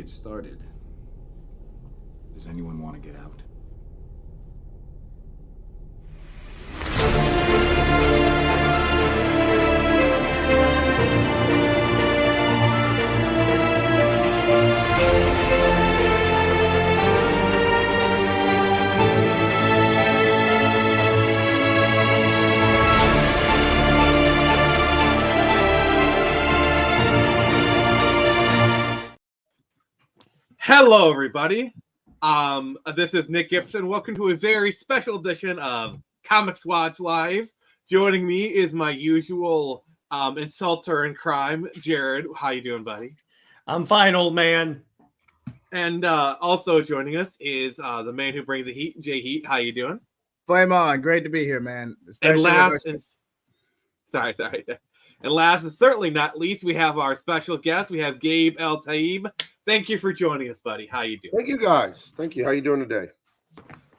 get started. Does anyone want to get out? Hello, everybody. This is Nick Gibson. Welcome to a very special edition of Comix Watch Live. Joining me is my usual insulter in crime, Jared. How you doing, buddy? I'm fine, old man. And also joining us is the man who brings the heat, Jay Heat. How you doing? Flame on. Great to be here, man. And last, and last and certainly not least, we have our special guest. We have Gabe Eltaeb. Thank you for joining us, buddy. How you doing? Thank you, guys. Thank you. How you doing today?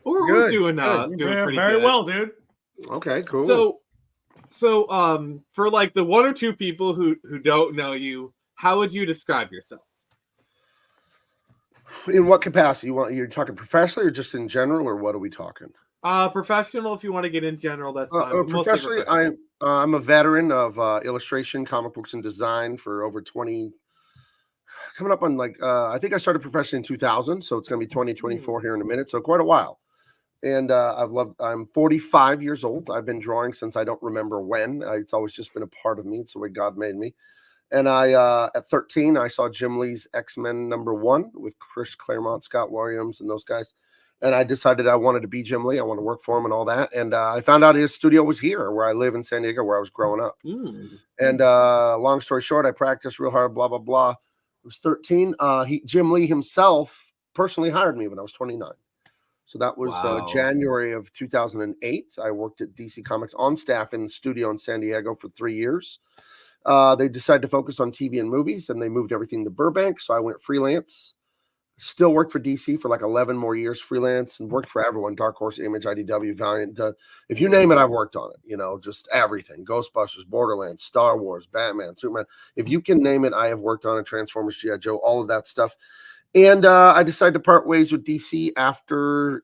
We're doing Very pretty good. well, dude. Okay, cool. So for like the one or two people who don't know you, how would you describe yourself? In what capacity? You're talking professionally or just in general, or what are we talking? Professional, if you want to get in general, that's fine. Professionally, I'm a veteran of illustration, comic books, and design for over 20. Coming up on I think I started professionally in 2000, so it's going to be 2024 here in a minute, so quite a while. And I'm 45 years old. I've been drawing since I don't remember when. It's always just been a part of me. It's the way God made me. And at 13, I saw Jim Lee's X-Men #1 with Chris Claremont, Scott Williams, and those guys. And I decided I wanted to be Jim Lee. I wanted to work for him and all that. And I found out his studio was here, where I live in San Diego, where I was growing up. And long story short, I practiced real hard, blah, blah, blah. I was 13. Jim Lee himself personally hired me when I was 29. So that was January of 2008. I worked at DC Comics on staff in the studio in San Diego for 3 years. They decided to focus on TV and movies, and they moved everything to Burbank. So I went freelance. Still worked for DC for like 11 more years freelance, and worked for everyone: Dark Horse, Image, IDW, Valiant. If you name it, I've worked on it. Just everything: Ghostbusters, Borderlands, Star Wars, Batman, Superman. If you can name it, I have worked on it. Transformers, G.I. Joe, all of that stuff. And I decided to part ways with DC after,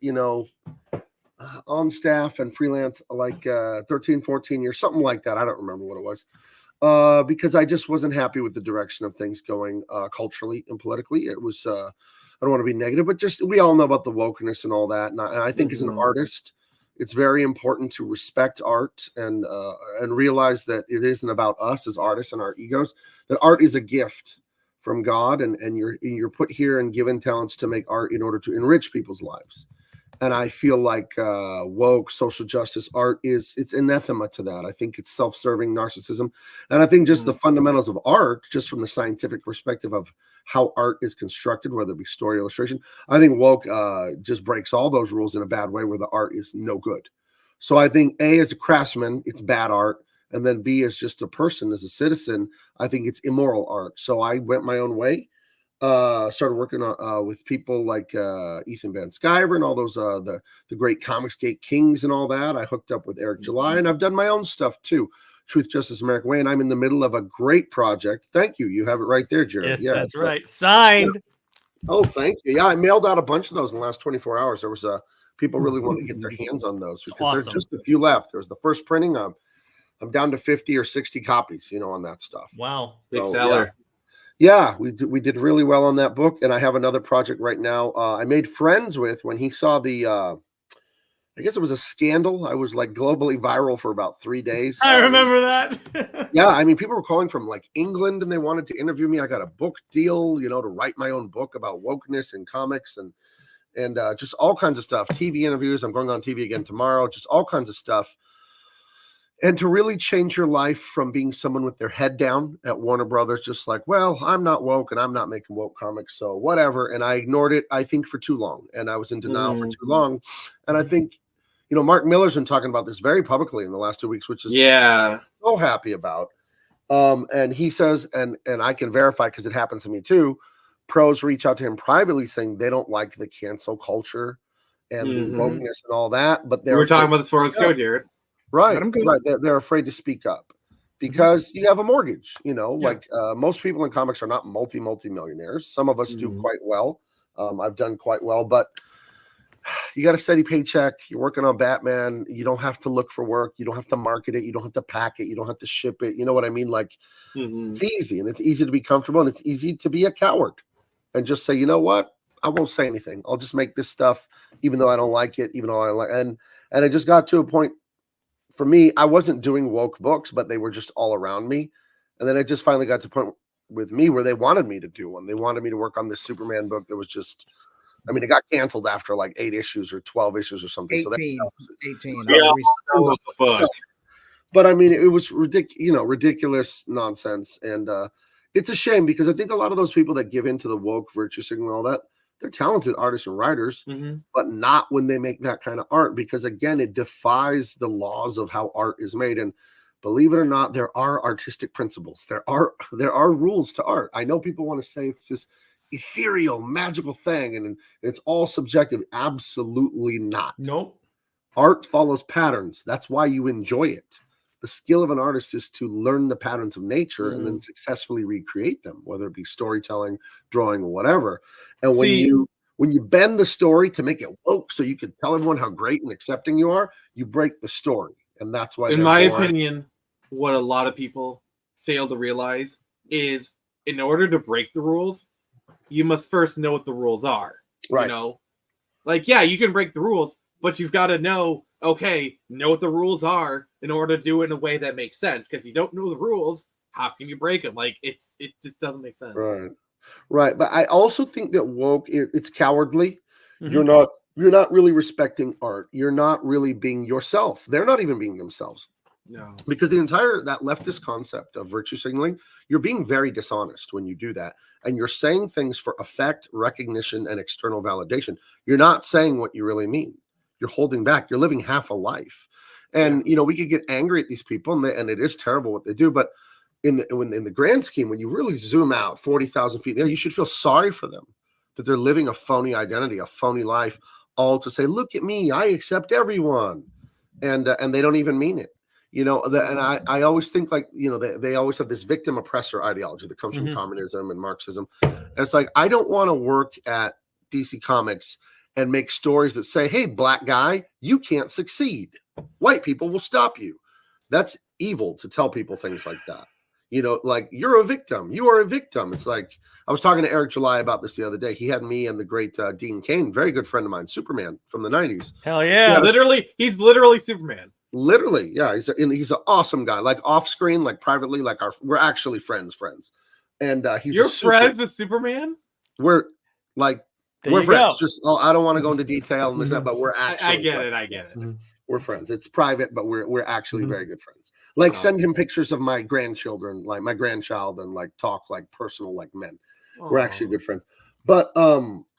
on staff and freelance, 13, 14 years, something like that. I don't remember what it was. Because I just wasn't happy with the direction of things going culturally and politically. It was, I don't want to be negative, but just, we all know about the wokeness and all that. And I think as an artist, it's very important to respect art and realize that it isn't about us as artists and our egos, that art is a gift from God, and you're put here and given talents to make art in order to enrich people's lives. And I feel like woke social justice art it's anathema to that. I think it's self-serving narcissism. And I think just the fundamentals of art, just from the scientific perspective of how art is constructed, whether it be story or illustration, I think woke just breaks all those rules in a bad way, where the art is no good. So I think A, as a craftsman, it's bad art. And then B, as just a person, as a citizen, I think it's immoral art. So I went my own way. Started working with people like Ethan Van Sciver and all those the great Comicsgate Kings and all that. I hooked up with Eric July, and I've done my own stuff too. Truth, Justice, American Way, and I'm in the middle of a great project. Thank you. You have it right there, Jared. Yes, yeah, that's right. Signed. Yeah. Oh, thank you. Yeah, I mailed out a bunch of those in the last 24 hours. There was people really want to get their hands on those because there's just a few left. There was the first printing. I'm down to 50 or 60 copies, on that stuff. Wow, big seller. Yeah, we did really well on that book, and I have another project right now. I made friends with when he saw the, I guess it was a scandal. I was like globally viral for about 3 days. I remember that. Yeah, I mean, people were calling from like England, and they wanted to interview me. I got a book deal, to write my own book about wokeness and comics and just all kinds of stuff. TV interviews. I'm going on TV again tomorrow. Just all kinds of stuff. And to really change your life from being someone with their head down at Warner Brothers, just like, well, I'm not woke and I'm not making woke comics, so whatever. And I ignored it, I think, for too long. And I was in denial for too long. And I think, Mark Miller's been talking about this very publicly in the last 2 weeks, which is so happy about. And he says, and I can verify because it happens to me too, pros reach out to him privately saying they don't like the cancel culture and the wokeness and all that. But we're talking about this before the show, Jared. Right. They're afraid to speak up. because you have a mortgage, like most people in comics are not multi-millionaires. Some of us do quite well. I've done quite well, but you got a steady paycheck. You're working on Batman. You don't have to look for work. You don't have to market it. You don't have to pack it. You don't have to ship it. You know what I mean? Like it's easy, and it's easy to be comfortable, and it's easy to be a coward and just say, you know what? I won't say anything. I'll just make this stuff, even though I don't like it, even though I like, and I just got to a point for me, I wasn't doing woke books, but they were just all around me. And then it just finally got to a point with me where they wanted me to do one. They wanted me to work on this Superman book that was just, I mean, it got canceled after like 8 issues or 12 issues or something. 18. But I mean, it was ridiculous nonsense. And it's a shame because I think a lot of those people that give into the woke virtue signaling and all that, they're talented artists and writers, but not when they make that kind of art, because again, it defies the laws of how art is made. And believe it or not, there are artistic principles. There are rules to art. I know people want to say it's this ethereal, magical thing, and it's all subjective. Absolutely not. Nope. Art follows patterns. That's why you enjoy it. The skill of an artist is to learn the patterns of nature and then successfully recreate them, whether it be storytelling, drawing, or whatever. And when you bend the story to make it woke so you can tell everyone how great and accepting you are, you break the story. And that's why, in my opinion, what a lot of people fail to realize is in order to break the rules, you must first know what the rules are. Right. Like, yeah, you can break the rules, but you've got to know what the rules are in order to do it in a way that makes sense. Because if you don't know the rules, how can you break them? Like, it just doesn't make sense. Right. But I also think that woke, it's cowardly. You're not really respecting art. You're not really being yourself. They're not even being themselves. No. Because that leftist concept of virtue signaling, you're being very dishonest when you do that. And you're saying things for effect, recognition, and external validation. You're not saying what you really mean. You're holding back. You're living half a life. And, we could get angry at these people, and it is terrible what they do. But in the grand scheme, when you really zoom out 40,000 feet there, you should feel sorry for them, that they're living a phony identity, a phony life, all to say, look at me, I accept everyone. And they don't even mean it. And I always think like, they always have this victim oppressor ideology that comes from communism and Marxism. And it's like, I don't want to work at DC Comics and make stories that say, hey, black guy, you can't succeed. White people will stop you. That's evil to tell people things like that. Like, you're a victim. You are a victim. It's like, I was talking to Eric July about this the other day. He had me and the great Dean Kane, very good friend of mine, Superman from the 90s. Hell yeah. He's literally Superman. Literally, yeah. He's an awesome guy. Like off screen, like privately, like we're actually friends. And You're friends with Superman? We're like, There we're you friends. go. Just I don't want to go into detail and this that, but we're actually I get friends. it. We're friends. It's private, but we're actually very good friends. Like, send him pictures of my grandchildren, like my grandchild, and like talk like personal like men. We're actually good friends. But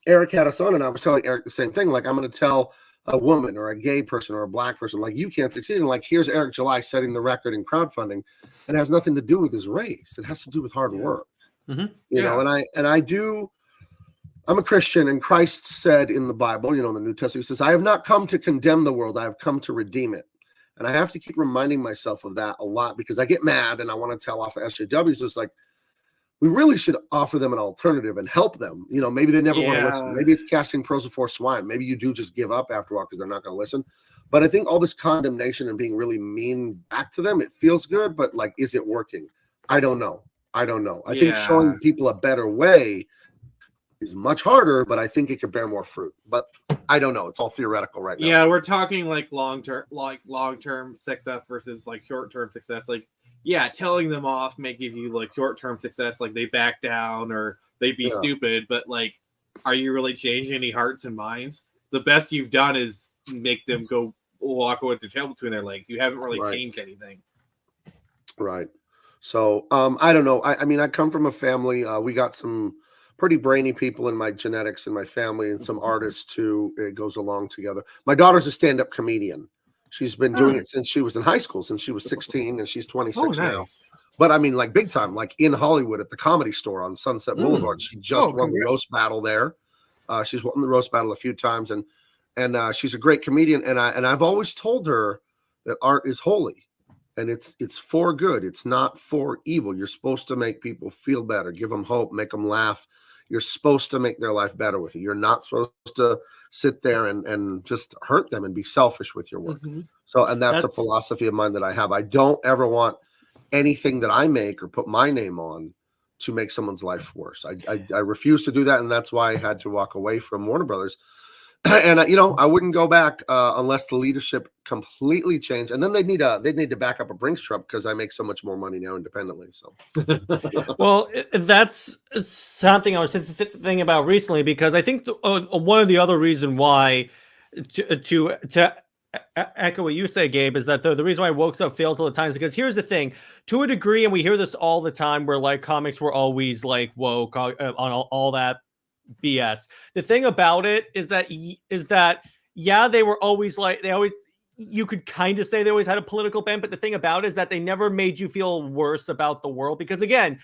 Eric had us on, and I was telling Eric the same thing. Like, I'm going to tell a woman or a gay person or a black person, like, you can't succeed. And like, here's Eric July setting the record in crowdfunding. It has nothing to do with his race. It has to do with hard work. You know, I'm a Christian, and Christ said in the Bible, in the New Testament, he says, I have not come to condemn the world. I have come to redeem it. And I have to keep reminding myself of that a lot because I get mad and I want to tell off of SJWs. So it's like, we really should offer them an alternative and help them. Maybe they never want to listen. Maybe it's casting pearls before swine. Maybe you do just give up after a while because they're not going to listen. But I think all this condemnation and being really mean back to them, it feels good, but like, is it working? I don't know. I think showing people a better way is much harder, but I think it could bear more fruit. But I don't know. It's all theoretical right now. Yeah, we're talking like long-term success versus like short-term success. Like, yeah, telling them off may give you like short-term success, like they back down or they be stupid, but like, are you really changing any hearts and minds? The best you've done is make them go walk away with their tail between their legs. You haven't really changed anything. Right. So I don't know. I mean, I come from a family. We got some pretty brainy people in my genetics and my family, and some artists too. It goes along together. My daughter's a stand-up comedian. She's been doing it since she was in high school, since she was 16, and she's 26 now. But I mean, like big time, like in Hollywood at the Comedy Store on Sunset Boulevard. She just won the roast battle there. She's won the roast battle a few times, and she's a great comedian. And I've always told her that art is holy. and it's for good. It's not for evil. You're supposed to make people feel better, give them hope, make them laugh. You're supposed to make their life better with it. You're not supposed to sit there and just hurt them and be selfish with your work. So, and that's a philosophy of mine that I have. I don't ever want anything that I make or put my name on to make someone's life worse. I refuse to do that, and that's why I had to walk away from Warner Brothers. And I wouldn't go back unless the leadership completely changed, and then they'd need to back up a Brinks truck because I make so much more money now independently. So, well, that's something I was thinking about recently, because I think one of the other reason why to echo what you say, Gabe, is that the reason why woke stuff fails all the time is because here's the thing, to a degree, and we hear this all the time, where like comics were always like woke on all that BS. The thing about it is that yeah, they were always like, you could kind of say they always had a political bent, but the thing about it is that they never made you feel worse about the world, because again,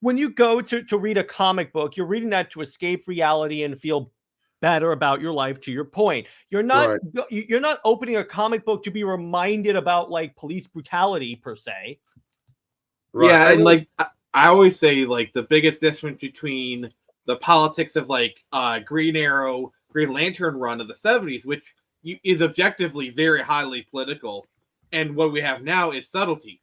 when you go to read a comic book, you're reading that to escape reality and feel better about your life. To your point, you're not opening a comic book to be reminded about like police brutality per se. Right. Yeah, and like I always say, like the biggest difference between the politics of like Green Arrow, Green Lantern run of the 70s, which is objectively very highly political, and what we have now is subtlety.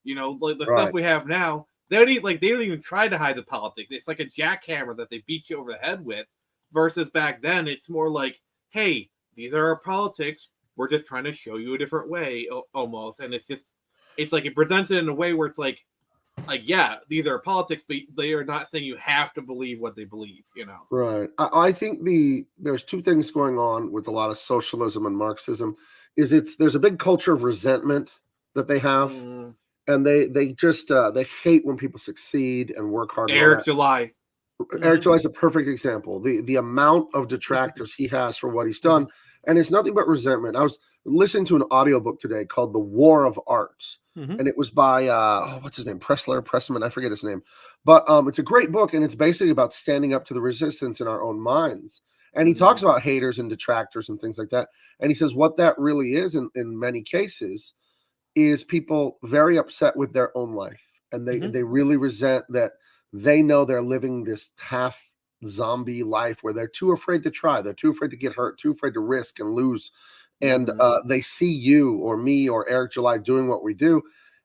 Like the stuff we have now, they don't even try to hide the politics. It's like a jackhammer that they beat you over the head with. Versus back then, it's more like, hey, these are our politics. We're just trying to show you a different way, almost. And it's like it presents it in a way where it's like, yeah, these are politics, but they are not saying you have to believe what they believe, Right. I think there's two things going on with a lot of socialism and Marxism. There's a big culture of resentment that they have, and they just they hate when people succeed and work hard. Eric July is a perfect example. The amount of detractors he has for what he's done, and it's nothing but resentment. I was listening to an audiobook today called The War of Arts. And it was by what's his name? Pressman, I forget his name. But it's a great book, and it's basically about standing up to the resistance in our own minds. And he talks about haters and detractors and things like that. And he says what that really is in many cases is people very upset with their own life. And they really resent that they know they're living this half zombie life where they're too afraid to try. They're too afraid to get hurt, too afraid to risk and lose. And they see you or me or Eric July doing what we do,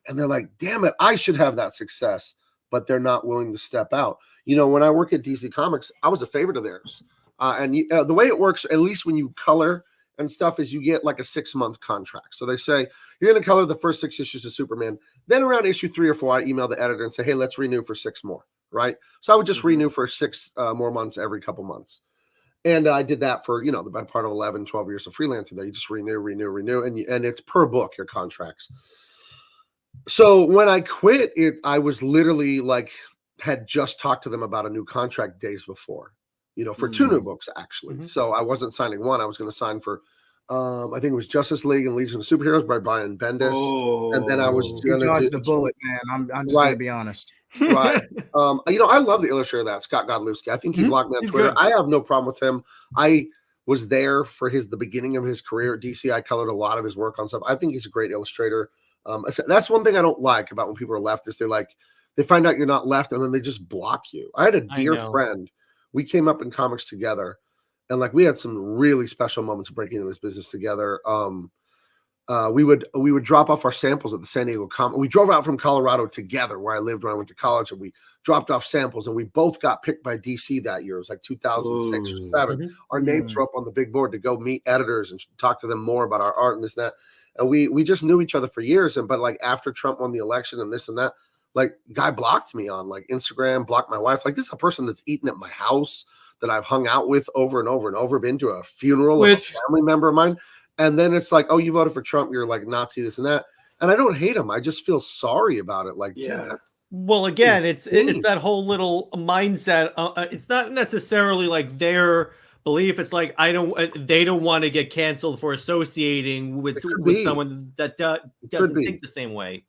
and they're like, damn it, I should have that success, but they're not willing to step out. When I work at DC Comics, I was a favorite of theirs. And the way it works, at least when you color and stuff, is you get like a 6-month contract. So they say, you're going to color the first 6 issues of Superman. Then around issue 3 or 4, I email the editor and say, hey, let's renew for 6 more, right? So I would just renew for 6 more months every couple months. And I did that for, the better part of 11, 12 years of freelancing there. You just renew. And it's per book, your contracts. So when I quit I was literally like, had just talked to them about a new contract days before, for 2 new books, actually. So I wasn't signing one. I was going to sign for, I think it was Justice League and Legion of Superheroes by Brian Bendis. And then I was going to dodge the bullet, man. I'm just going to be honest. Right. I love the illustrator of that, Scott Godlewski. I think he blocked me on Twitter. Good. I have no problem with him. I was there for the beginning of his career at DC. I colored a lot of his work on stuff. I think he's a great illustrator. That's one thing I don't like about when people are leftists. They find out you're not left and then they just block you. I had a dear friend. We came up in comics together, and like we had some really special moments breaking into this business together. We would drop off our samples at the San Diego Comic. We drove out from Colorado together, where I lived when I went to college, and we dropped off samples. And we both got picked by DC that year. It was like 2006 or 2007. Our names were up on the big board to go meet editors and talk to them more about our art and this and that. And we just knew each other for years. But like after Trump won the election and this and that, like guy blocked me on like Instagram, blocked my wife. Like this is a person that's eaten at my house that I've hung out with over and over and over. Been to a funeral of a family member of mine. And then it's like, oh, you voted for Trump. You're like Nazi, this and that. And I don't hate him. I just feel sorry about it. Like, yeah. Well, again, it's that whole little mindset. It's not necessarily like their belief. It's like they don't want to get canceled for associating with someone that doesn't think the same way.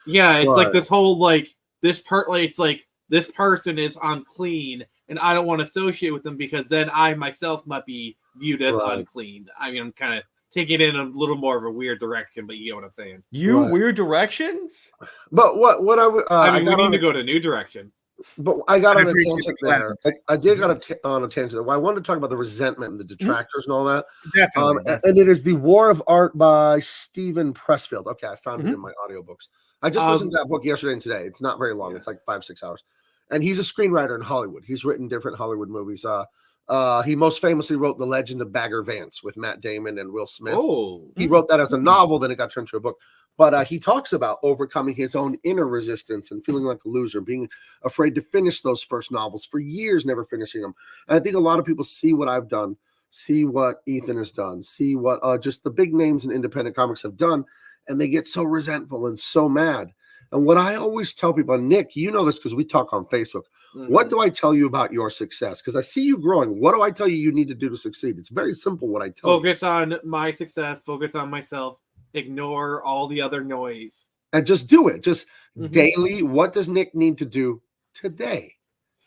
Yeah, it's like this whole like this part. Like it's like this person is unclean, and I don't want to associate with them because then I myself might be viewed as unclean. I mean, I'm kind of take it in a little more of a weird direction, but you get what I'm saying. Weird directions? But what I would I mean, we need to go to a new direction. But I got I on a appreciate tangent the there. I did on a tangent there. Well, I wanted to talk about the resentment and the detractors and all that. Definitely. And it is The War of Art by Stephen Pressfield. Okay, I found it in my audiobooks. I just listened to that book yesterday and today. It's not very long. It's like 5-6 hours. And he's a screenwriter in Hollywood. He's written different Hollywood movies. He most famously wrote The Legend of Bagger Vance with Matt Damon and Will Smith. Oh, he wrote that as a novel, then it got turned into a book. But he talks about overcoming his own inner resistance and feeling like a loser, being afraid to finish those first novels for years, never finishing them. And I think a lot of people see what I've done, see what Ethan has done, see what just the big names in independent comics have done, and they get so resentful and so mad. And what I always tell people, Nick, you know this because we talk on Facebook. What do I tell you about your success? Because I see you growing. What do I tell you you need to do to succeed? It's very simple what I tell you. Focus on my success. Focus on myself. Ignore all the other noise. And just do it. Just daily. What does Nick need to do today?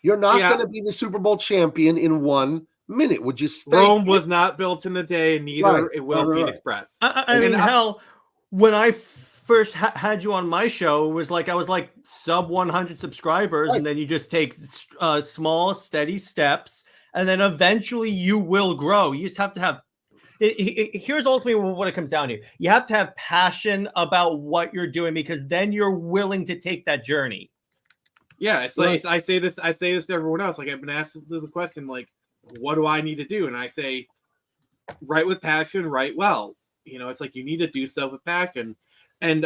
You're not going to be the Super Bowl champion in 1 minute. Would you stay? Rome was not built in a day, and neither it will Phoenix Press. I mean, hell, when I first had you on my show, it was like I was like sub 100 subscribers, and then you just take small, steady steps, and then eventually you will grow. You just have to have. Here's ultimately what it comes down to. You have to have passion about what you're doing because then you're willing to take that journey. Yeah, it's like I say this to everyone else. Like I've been asked the question, like, what do I need to do? And I say, write with passion, write well. You know, it's like you need to do stuff with passion. And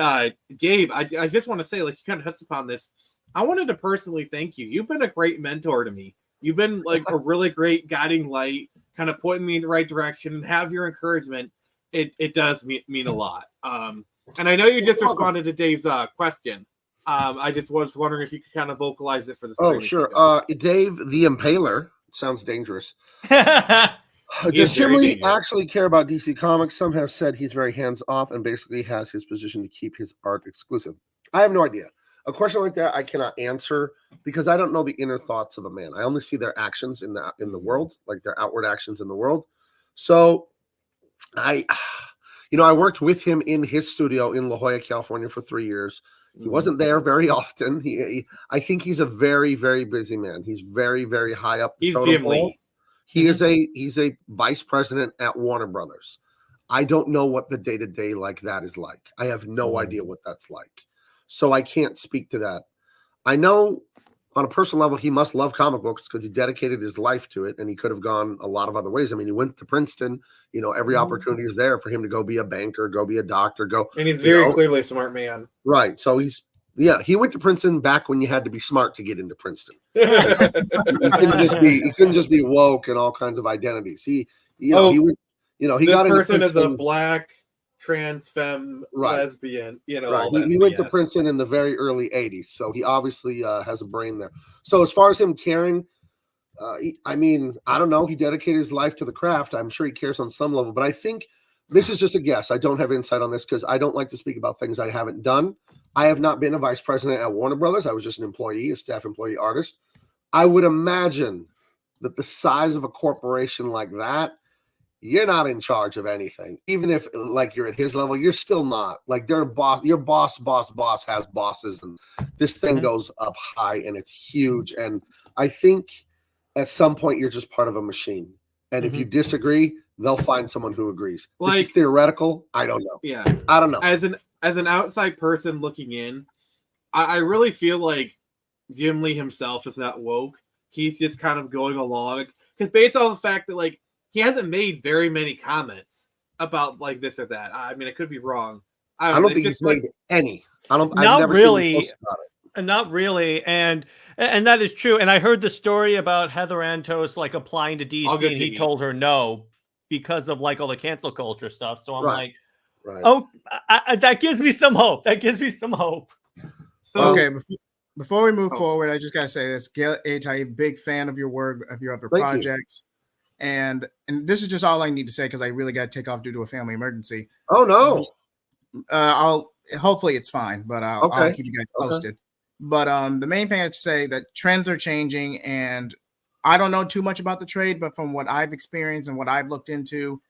Gabe, I just want to say, like you kind of touched upon this. I wanted to personally thank you. You've been a great mentor to me. You've been like a really great guiding light, kind of pointing me in the right direction, and have your encouragement. It does mean a lot. And I know you just responded to Dave's question. I just was wondering if you could kind of vocalize it for the. Oh, sure. Dave the Impaler sounds dangerous. Does Jim Lee actually care about DC Comics? Some have said he's very hands-off and basically has his position to keep his art exclusive. I have no idea. A question like that I cannot answer because I don't know the inner thoughts of a man. I only see their actions in the world, like their outward actions in the world. So I worked with him in his studio in La Jolla, California for 3 years. He wasn't there very often. I think he's a very, very busy man. He's very, very high up. He's Jim Lee. He's a vice president at Warner Brothers. I don't know what the day-to-day like that is like. I have no idea what that's like. So I can't speak to that. I know on a personal level, he must love comic books because he dedicated his life to it, and he could have gone a lot of other ways. I mean, he went to Princeton. You know, every opportunity is there for him to go be a banker, go be a doctor, go. And he's very clearly a smart man. Right. So he went to Princeton back when you had to be smart to get into Princeton. He couldn't just be woke and all kinds of identities. He got this person is a black trans femme lesbian, right. He went to Princeton in the very early 80s, so he obviously has a brain there. So as far as him caring, I mean, I don't know. He dedicated his life to the craft. I'm sure he cares on some level, but I think this is just a guess. I don't have insight on this because I don't like to speak about things I haven't done. I have not been a vice president at Warner Brothers. I was just an employee, a staff employee artist. I would imagine that the size of a corporation like that, you're not in charge of anything. Even if like you're at his level, you're still not. Like your boss has bosses, and this thing goes up high and it's huge. And I think at some point you're just part of a machine. And if you disagree, they'll find someone who agrees. Like, this is theoretical. I don't know. Yeah. I don't know. As an outside person looking in, I really feel like Jim Lee himself is not woke. He's just kind of going along. Because based on the fact that like he hasn't made very many comments about like this or that. I mean, I could be wrong. I don't think he's made any. Not really. Not really. And that is true. And I heard the story about Heather Antos like applying to DC and he told her no because of like all the cancel culture stuff. So I'm like, oh, that gives me some hope. So, okay, before we move forward, I just gotta say this: Gabe Eltaeb, big fan of your work, of your other projects, and this is just all I need to say because I really got to take off due to a family emergency. Oh no! Hopefully it's fine, but I'll keep you guys posted. But the main thing I have to say that trends are changing, and I don't know too much about the trade, but from what I've experienced and what I've looked into,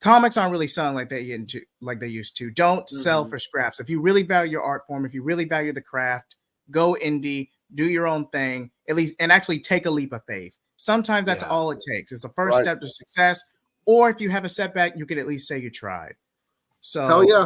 comics aren't really selling like they used to. Don't sell for scraps. If you really value your art form, if you really value the craft, go indie, do your own thing, at least, and actually take a leap of faith. Sometimes that's all it takes. It's the first step to success. Or if you have a setback, you could at least say you tried. So hell yeah,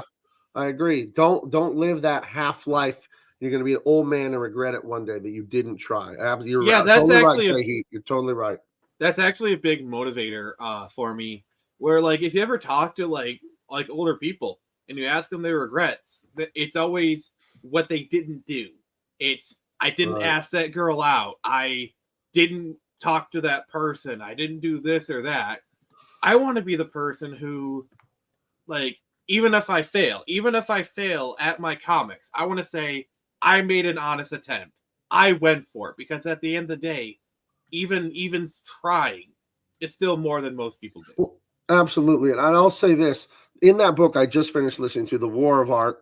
I agree. Don't live that half life. You're going to be an old man and regret it one day that you didn't try. You're that's totally actually right, You're totally right. That's actually a big motivator for me. Where like if you ever talk to like older people and you ask them their regrets, it's always what they didn't do. It's I didn't ask that girl out. I didn't talk to that person. I didn't do this or that. I want to be the person who, like, even if I fail at my comics, I want to say I made an honest attempt. I went for it, because at the end of the day, even trying is still more than most people do. Well, absolutely. And I'll say this, in that book I just finished listening to, The War of Art,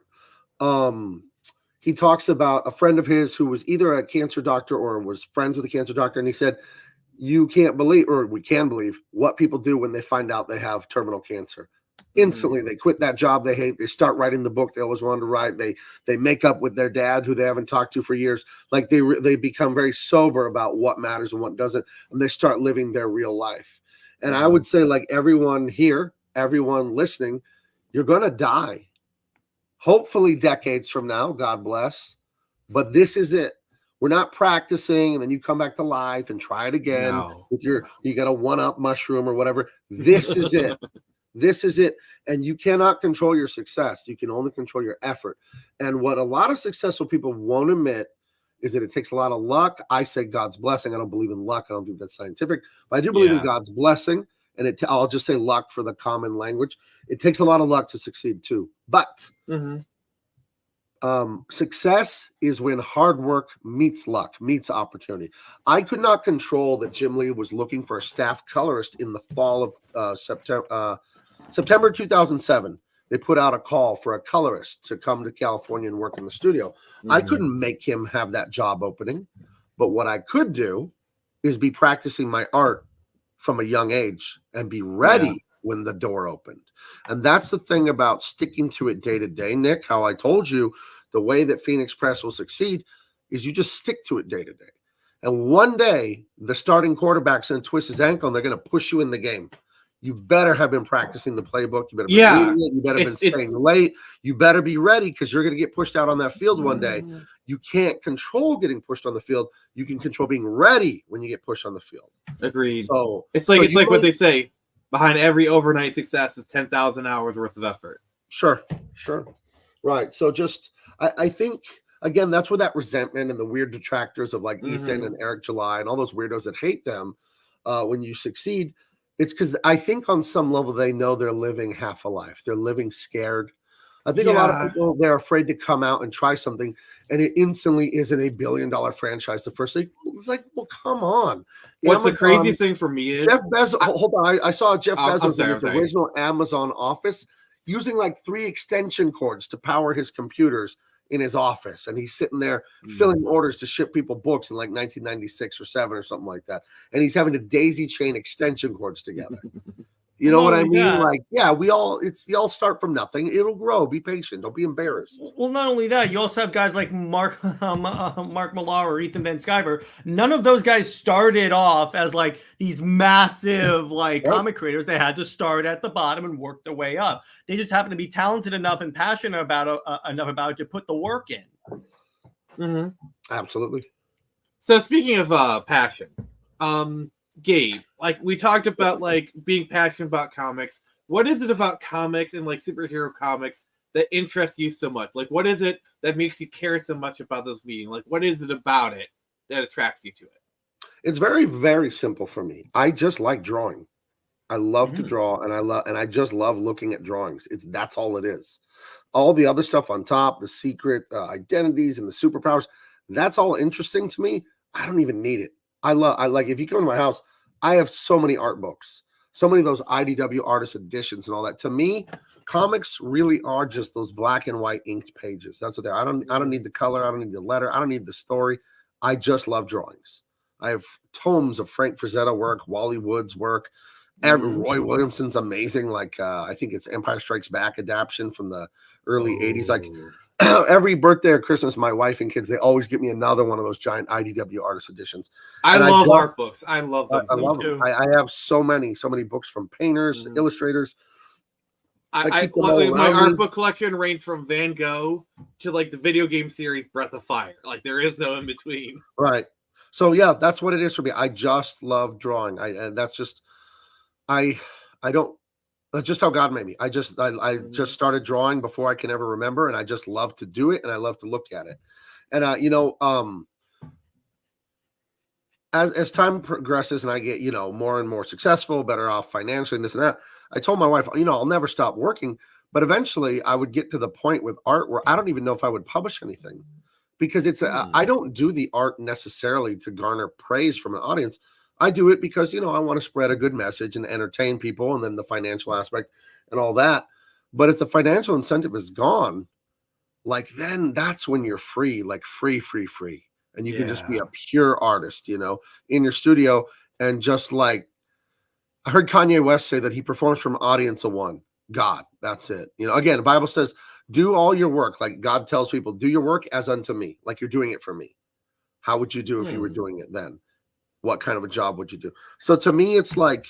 he talks about a friend of his who was either a cancer doctor or was friends with a cancer doctor. And he said, you can't believe, or we can believe, what people do when they find out they have terminal cancer. Instantly, they quit that job they hate. They start writing the book they always wanted to write. They make up with their dad, who they haven't talked to for years. Like they become very sober about what matters and what doesn't, and they start living their real life. And I would say, like, everyone here, everyone listening, you're going to die. Hopefully decades from now, God bless. But this is it. We're not practicing and then you come back to life and try it again with you got a one-up mushroom or whatever. This is it. This is it. And you cannot control your success. You can only control your effort. And what a lot of successful people won't admit is that it takes a lot of luck. I say God's blessing. I don't believe in luck. I don't think that's scientific, but I do believe in God's blessing. And I'll just say luck for the common language. It takes a lot of luck to succeed too. But success is when hard work meets luck, meets opportunity. I could not control that Jim Lee was looking for a staff colorist in the fall of September 2007. They put out a call for a colorist to come to California and work in the studio. I couldn't make him have that job opening, but what I could do is be practicing my art from a young age and be ready when the door opened. And that's the thing about sticking to it day to day, Nick, how I told you the way that Phoenix Press will succeed is you just stick to it day to day. And one day the starting quarterback's going to twist his ankle and they're going to push you in the game. You better have been practicing the playbook. You better be reading it. You better have been staying late. You better be ready, because you're going to get pushed out on that field one day. You can't control getting pushed on the field. You can control being ready when you get pushed on the field. Agreed. So it's like what they say, behind every overnight success is 10,000 hours worth of effort. Sure. Right. So just, I think, again, that's where that resentment and the weird detractors of like Ethan and Eric July and all those weirdos that hate them when you succeed, it's because I think on some level they know they're living half a life. They're living scared. I think a lot of people, they're afraid to come out and try something, and it instantly isn't a $1 billion franchise. The first thing, it's like, well, come on. What's the craziest thing for me is Jeff Bezos. Hold on, I saw Jeff Bezos in his original Amazon office using like 3 extension cords to power his computers in his office, and he's sitting there filling orders to ship people books in like 1996 or 7 or something like that, and he's having to daisy chain extension cords together. You know what I mean? Like, we all start from nothing. It'll grow. Be patient. Don't be embarrassed. Well, not only that, you also have guys like Mark Millar or Ethan Van Sciver. None of those guys started off as like these massive like comic creators. They had to start at the bottom and work their way up. They just happen to be talented enough and passionate about it to put the work in. Absolutely. So speaking of passion, Gabe, like we talked about like being passionate about comics. What is it about comics and like superhero comics that interests you so much? Like, what is it that makes you care so much about this medium? Like, what is it about it that attracts you to it? It's very, very simple for me. I just like drawing. I love to draw, and I just love looking at drawings. That's all it is. All the other stuff on top, the secret identities and the superpowers, that's all interesting to me. I don't even need it. I like, if you come to my house, I have so many art books, so many of those IDW artist editions and all that. To me, comics really are just those black and white inked pages. That's what they are. I don't need the color. I don't need the letter. I don't need the story. I just love drawings. I have tomes of Frank Frazetta work, Wally Wood's work, Roy Williamson's amazing. Like I think it's Empire Strikes Back adaptation from the early 80s. Like every birthday or Christmas, my wife and kids, they always get me another one of those giant IDW artist editions. I love art books. I love them. I love them. I have so many books from painters, illustrators. My art book collection ranges from Van Gogh to like the video game series Breath of Fire. Like there is no in between. Right. So yeah, that's what it is for me. I just love drawing. That's just how God made me. I just started drawing before I can ever remember, and I just love to do it, and I love to look at it. And as time progresses and I get more and more successful, better off financially, and this and that, I told my wife, I'll never stop working. But eventually, I would get to the point with art where I don't even know if I would publish anything, because I don't do the art necessarily to garner praise from an audience. I do it because, I want to spread a good message and entertain people, and then the financial aspect and all that. But if the financial incentive is gone, like then that's when you're free, like free. And you can just be a pure artist, in your studio. And just like I heard Kanye West say that he performs from an audience of one, God, that's it. Again, the Bible says, do all your work. Like God tells people, do your work as unto me, like you're doing it for me. How would you do if you were doing it then? What kind of a job would you do? So to me, it's like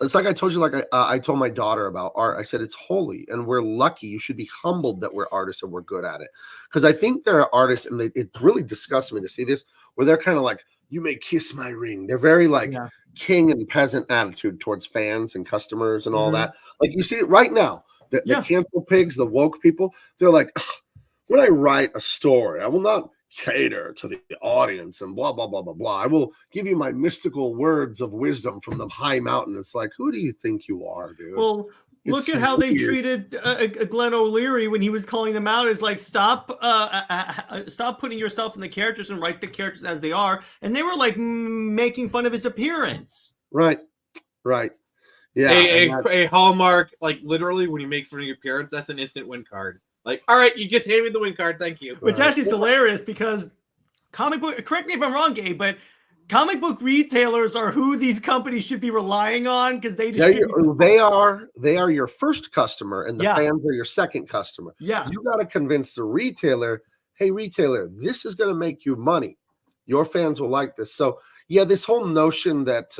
I told you, like I told my daughter about art. I said, it's holy and we're lucky. You should be humbled that we're artists and we're good at it. Because I think there are artists, and it really disgusts me to see this, where they're kind of like, you may kiss my ring. They're very like king and peasant attitude towards fans and customers and all that. Like you see it right now. The cancel pigs, the woke people, they're like, when I write a story, I will not cater to the audience and blah, blah, blah, blah, blah. I will give you my mystical words of wisdom from the high mountain. It's like, who do you think you are, dude? Well, look at how they treated Glenn O'Leary when he was calling them out. Is like, stop putting yourself in the characters and write the characters as they are. And they were like making fun of his appearance. Right. Yeah. A Hallmark, like literally when you make fun of your appearance, that's an instant win card. Like, all right, you just handed me the win card. Thank you. Which actually is hilarious because comic book, correct me if I'm wrong, Gabe, but comic book retailers are who these companies should be relying on because they distribute. They are your first customer, and the fans are your second customer. Yeah. You got to convince the retailer, hey, retailer, this is going to make you money. Your fans will like this. So, yeah, this whole notion that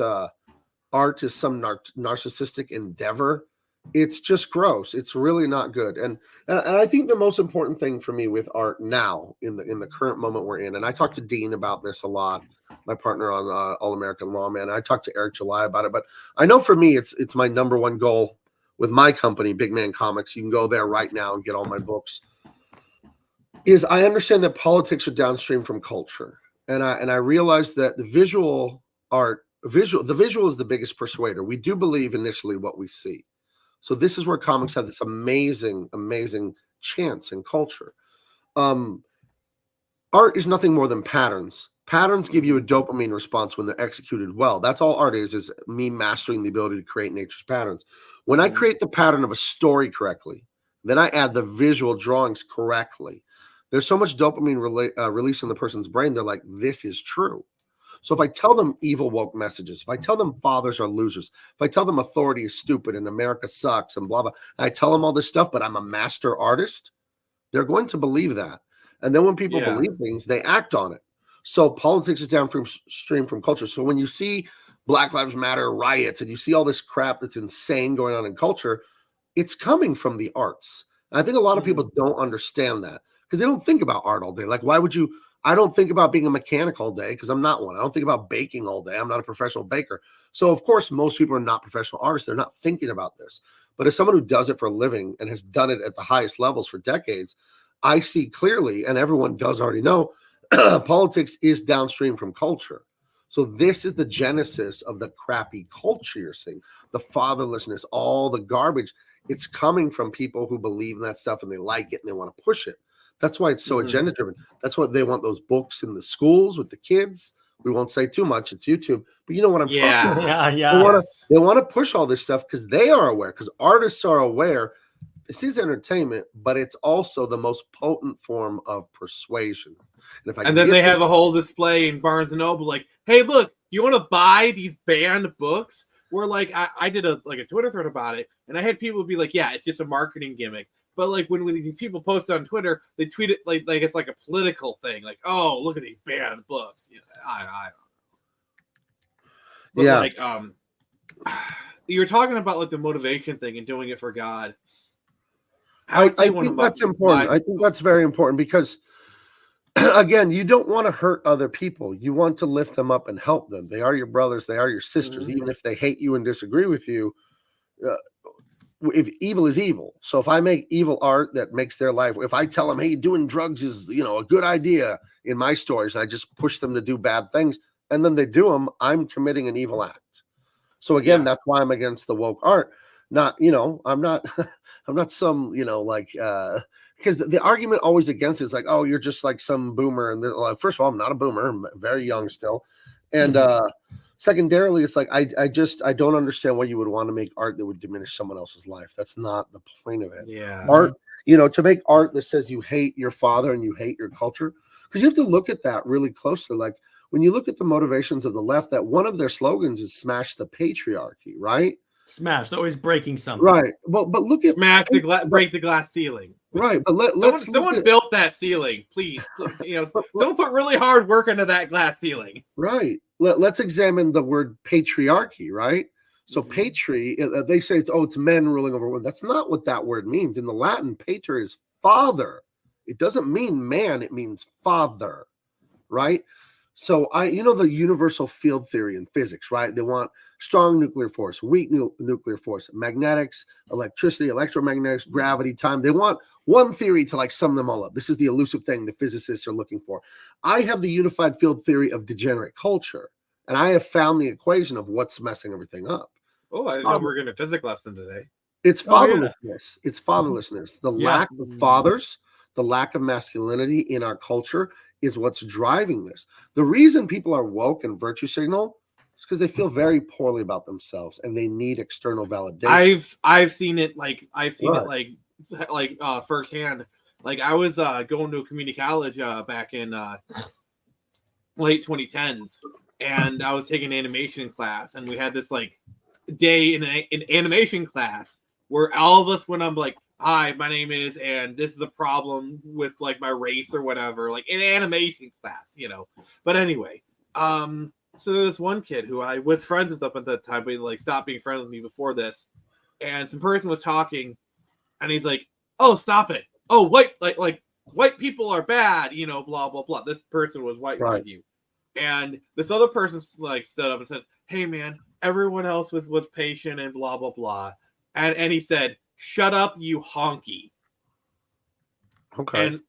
art is some narcissistic endeavor, it's just gross. It's really not good. And I think the most important thing for me with art now in the current moment we're in, and I talked to Dean about this a lot, my partner on All American Lawman. I talked to Eric July about it, but I know for me, it's my number one goal with my company, Big Man Comics. You can go there right now and get all my books. Is I understand that politics are downstream from culture. And I realize that the visual is the biggest persuader. We do believe initially what we see. So this is where comics have this amazing, amazing chance in culture. Art is nothing more than patterns. Patterns give you a dopamine response when they're executed well. That's all art is me mastering the ability to create nature's patterns. When I create the pattern of a story correctly, then I add the visual drawings correctly. There's so much dopamine release in the person's brain. They're like, this is true. So if I tell them evil woke messages, if I tell them fathers are losers, if I tell them authority is stupid and America sucks and blah, blah, and I tell them all this stuff, but I'm a master artist, they're going to believe that. And then when people believe things, they act on it. So politics is downstream from culture. So when you see Black Lives Matter riots and you see all this crap that's insane going on in culture, it's coming from the arts. And I think a lot of people don't understand that because they don't think about art all day. Like, why would you? I don't think about being a mechanic all day because I'm not one. I don't think about baking all day. I'm not a professional baker. So, of course, most people are not professional artists. They're not thinking about this. But as someone who does it for a living and has done it at the highest levels for decades, I see clearly, and everyone does already know, politics is downstream from culture. So this is the genesis of the crappy culture you're seeing, the fatherlessness, all the garbage. It's coming from people who believe in that stuff and they like it and they want to push it. That's why it's so agenda driven. That's why they want those books in the schools with the kids. We won't say too much. It's YouTube, but you know what I'm talking about. They want to push all this stuff because they are aware, because artists are aware. This is entertainment, but it's also the most potent form of persuasion. And then they have a whole display in Barnes & Noble like, hey, look, you want to buy these banned books? where like I did a Twitter thread about it, and I had people be like, yeah, it's just a marketing gimmick. But like when these people post on Twitter, they tweet it like it's like a political thing, like, oh, look at these banned books. You know, I don't know. But like you were talking about like the motivation thing and doing it for God. I think that's important. I think that's very important because again, you don't want to hurt other people. You want to lift them up and help them. They are your brothers. They are your sisters. Even if they hate you and disagree with you, if evil is evil. So if I make evil art that makes their life, if I tell them, hey, doing drugs is, a good idea in my stories, I just push them to do bad things and then they do them, I'm committing an evil act. So again, that's why I'm against the woke art. Not, I'm not some, because the argument always against it is like, oh, you're just like some boomer. And like, first of all, I'm not a boomer. I'm very young still. And secondarily, it's like, I don't understand why you would want to make art that would diminish someone else's life. That's not the point of it. Yeah. Art, to make art that says you hate your father and you hate your culture, because you have to look at that really closely. Like when you look at the motivations of the left, that one of their slogans is smash the patriarchy, right? Smash, always breaking something. Right. Well, but look at break the glass ceiling. Right, but let's someone built that ceiling, please. Someone put really hard work into that glass ceiling. Right. Let's examine the word patriarchy, right? So patri, they say it's men ruling over women. That's not what that word means. In the Latin, pater is father. It doesn't mean man, it means father, right? So the universal field theory in physics, right? They want strong nuclear force, weak nuclear force, magnetics, electricity, electromagnetics, gravity, time. They want one theory to like sum them all up. This is the elusive thing the physicists are looking for. I have the unified field theory of degenerate culture, and I have found the equation of what's messing everything up. Oh, I didn't know we were getting a physics lesson today. It's fatherlessness. It's fatherlessness. The lack of fathers, the lack of masculinity in our culture is what's driving this. The reason people are woke and virtue signal is because they feel very poorly about themselves and they need external validation. I've seen it like firsthand. Like I was going to a community college back in late 2010s, and I was taking animation class, and we had this like day in animation class where all of us went up like, hi, my name is, and this is a problem with like my race or whatever, like in animation class, But anyway, so there's this one kid who I was friends with up at that time, but he like stopped being friends with me before this. And some person was talking, and he's like, "Oh, stop it! Oh, white white people are bad, blah blah blah." This person was white, mind you, and this other person like stood up and said, "Hey, man, everyone else was patient and blah blah blah," and he said, "Shut up, you honky." Okay. And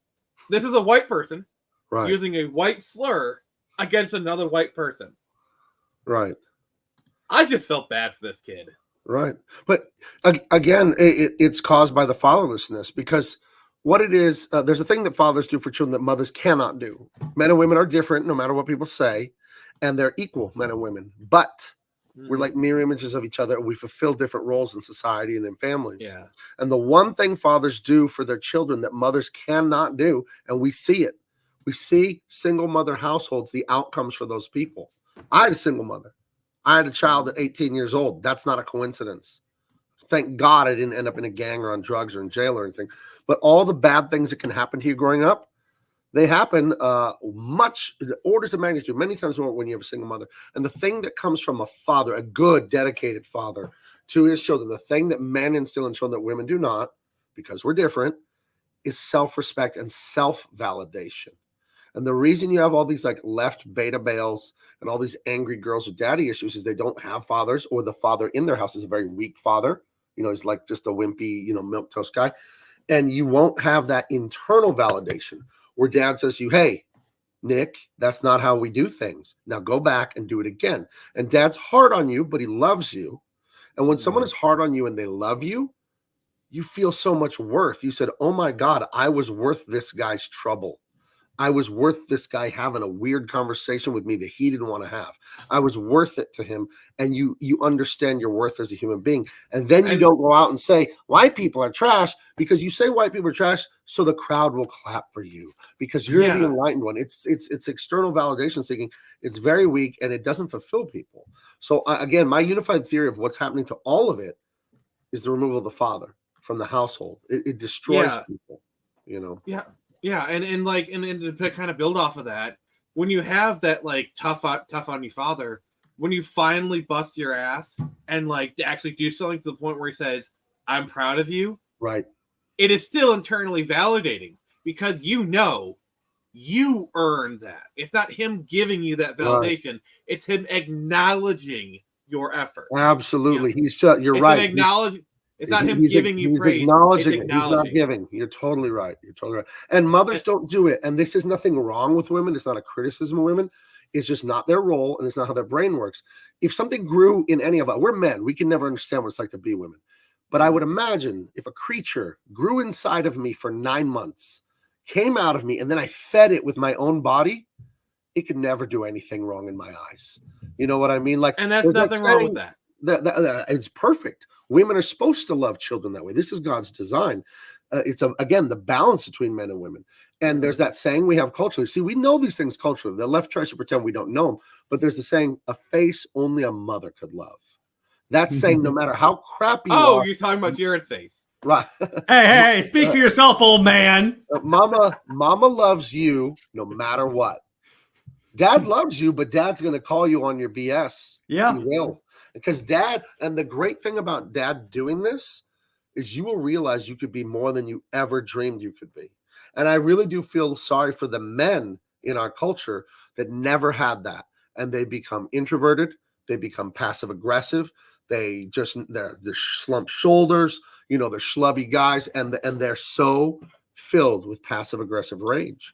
this is a white person right. using a white slur against another white person. Right. I just felt bad for this kid. Right. But again, it's caused by the fatherlessness, because what it is, there's a thing that fathers do for children that mothers cannot do. Men and women are different, no matter what people say, and they're equal, men and women. But we're like mirror images of each other, and we fulfill different roles in society and in families. Yeah. And the one thing fathers do for their children that mothers cannot do, and we see it. We see single mother households, the outcomes for those people. I had a single mother. I had a child at 18 years old. That's not a coincidence. Thank God I didn't end up in a gang or on drugs or in jail or anything. But all the bad things that can happen to you growing up, they happen much orders of magnitude, many times more when you have a single mother. And the thing that comes from a father, a good, dedicated father to his children, the thing that men instill in children that women do not, because we're different, is self-respect and self-validation. And the reason you have all these like left beta males and all these angry girls with daddy issues is they don't have fathers, or the father in their house is a very weak father. He's like just a wimpy, milquetoast guy. And you won't have that internal validation where dad says to you, hey, Nick, that's not how we do things. Now go back and do it again. And dad's hard on you, but he loves you. And when someone is hard on you and they love you, you feel so much worth. You said, oh my God, I was worth this guy's trouble. I was worth this guy having a weird conversation with me that he didn't want to have. I was worth it to him. And you understand your worth as a human being. And then you don't go out and say white people are trash, because you say white people are trash, so the crowd will clap for you because you're the enlightened one. It's external validation seeking. It's very weak and it doesn't fulfill people. So again, my unified theory of what's happening to all of it is the removal of the father from the household. It destroys people, you know? Yeah, and to kind of build off of that, when you have that like tough on you father, when you finally bust your ass and like actually do something to the point where he says, "I'm proud of you," right? It is still internally validating because you know you earned that. It's not him giving you that validation; right. It's him acknowledging your effort. Absolutely, you're right. It's not him giving you praise. Acknowledging it. He's not giving. You're totally right. And mothers don't do it. And this is nothing wrong with women. It's not a criticism of women. It's just not their role, and it's not how their brain works. If something grew in any of us, we're men. We can never understand what it's like to be women. But I would imagine if a creature grew inside of me for 9 months, came out of me, and then I fed it with my own body, it could never do anything wrong in my eyes. You know what I mean? Like, and that's nothing wrong with that. It's perfect. Women are supposed to love children that way. This is God's design. It's again the balance between men and women. And there's that saying we have culturally. See, we know these things culturally. The left tries to pretend we don't know them, but there's the saying, "A face only a mother could love." That's saying no matter how crappy you are. You're talking about Jared's face, right? Hey, speak for yourself, old man. Mama loves you no matter what. Dad loves you, but Dad's going to call you on your BS. Yeah, he will. Because Dad, and the great thing about Dad doing this is you will realize you could be more than you ever dreamed you could be. And I really do feel sorry for the men in our culture that never had that. And they become introverted. They become passive aggressive. They're slumped shoulders. You know, they're schlubby guys. And they're so filled with passive aggressive rage.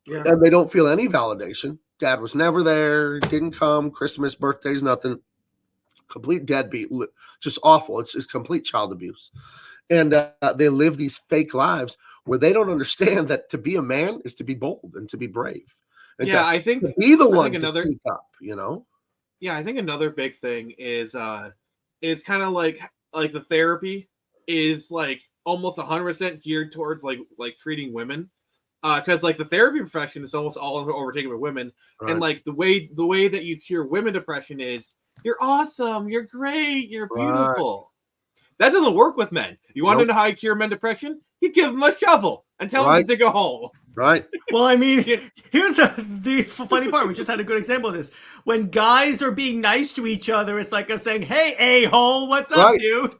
Yeah. And they don't feel any validation. Dad was never there. Didn't come. Christmas, birthdays, nothing. Complete deadbeat, just awful. It's complete child abuse. And they live these fake lives where they don't understand that to be a man is to be bold and to be brave. And I think to be the one to speak up, you know? Yeah, I think another big thing is kind of like the therapy is like almost 100% geared towards like treating women. Because like the therapy profession is almost all overtaken by women. Right. And like the way that you cure women depression is, "You're awesome. You're great. You're beautiful." Right. That doesn't work with men. You want to know how you cure men depression? You give them a shovel and tell them to dig a hole. Right. Well, I mean, here's the funny part. We just had a good example of this. When guys are being nice to each other, it's like us saying, "Hey, a-hole, what's up, dude?"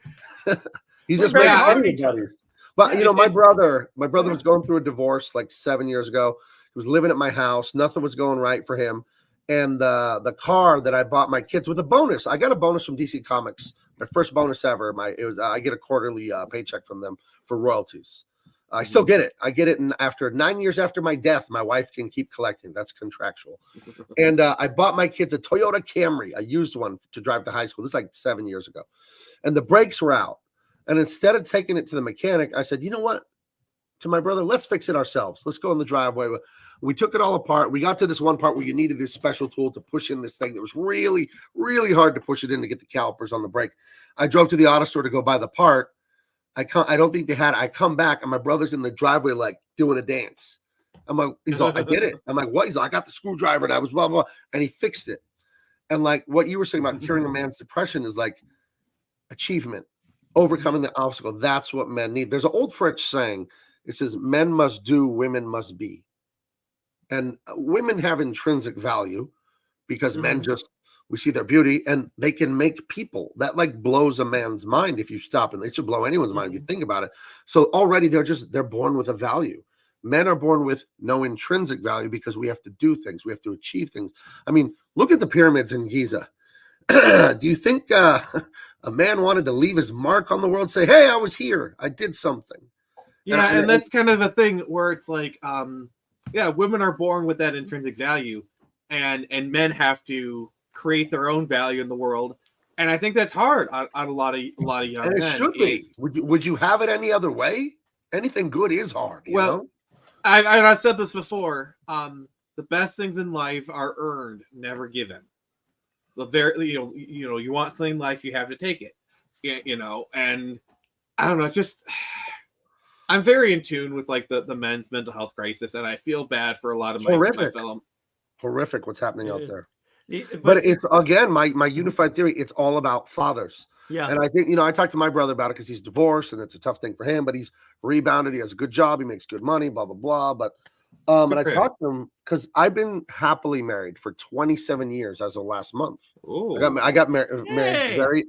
You just make fun of each other. But you know, my brother was going through a divorce like 7 years ago. He was living at my house. Nothing was going right for him. And the car that I bought my kids with a bonus, I got a bonus from DC Comics, my first bonus ever. I get a quarterly paycheck from them for royalties. I still get it. I get it after 9 years after my death. My wife can keep collecting. That's contractual. And I bought my kids a Toyota Camry, a used one to drive to high school. This is like 7 years ago. And the brakes were out. And instead of taking it to the mechanic, I said, "You know what? To my brother, let's fix it ourselves. Let's go in the driveway." We took it all apart. We got to this one part where you needed this special tool to push in this thing that was really, really hard to push it in to get the calipers on the brake. I drove to the auto store to go buy the part. I don't think they had it. I come back and my brother's in the driveway like doing a dance. I'm like, he's like, "I did it." I'm like, "What?" He's like, "I got the screwdriver and I was blah, blah." And he fixed it. And like what you were saying about curing a man's depression is like achievement, overcoming the obstacle. That's what men need. There's an old French saying. It says, "Men must do, women must be." And women have intrinsic value because men we see their beauty and they can make people. That like blows a man's mind if you stop, and it should blow anyone's mind if you think about it. So already they're born with a value. Men are born with no intrinsic value because we have to do things. We have to achieve things. I mean, look at the pyramids in Giza. Do you think a man wanted to leave his mark on the world, say, "Hey, I was here. I did something"? Yeah, and that's kind of a thing where it's like, women are born with that intrinsic value, and men have to create their own value in the world, and I think that's hard on a lot of young men. And it should be. Would you have it any other way? Anything good is hard. You know? I've said this before. The best things in life are earned, never given. The very you want something in life, you have to take it. And I don't know, just I'm very in tune with like the men's mental health crisis, and I feel bad for a lot of my fellow. Horrific what's happening out there. But But it's again my unified theory. It's all about fathers. yeah, And I think, I talked to my brother about it because he's divorced and it's a tough thing for him, but he's rebounded. He has a good job. He makes good money, blah, blah, blah. But, and I talked to him because I've been happily married for 27 years as of last month. Ooh. I got married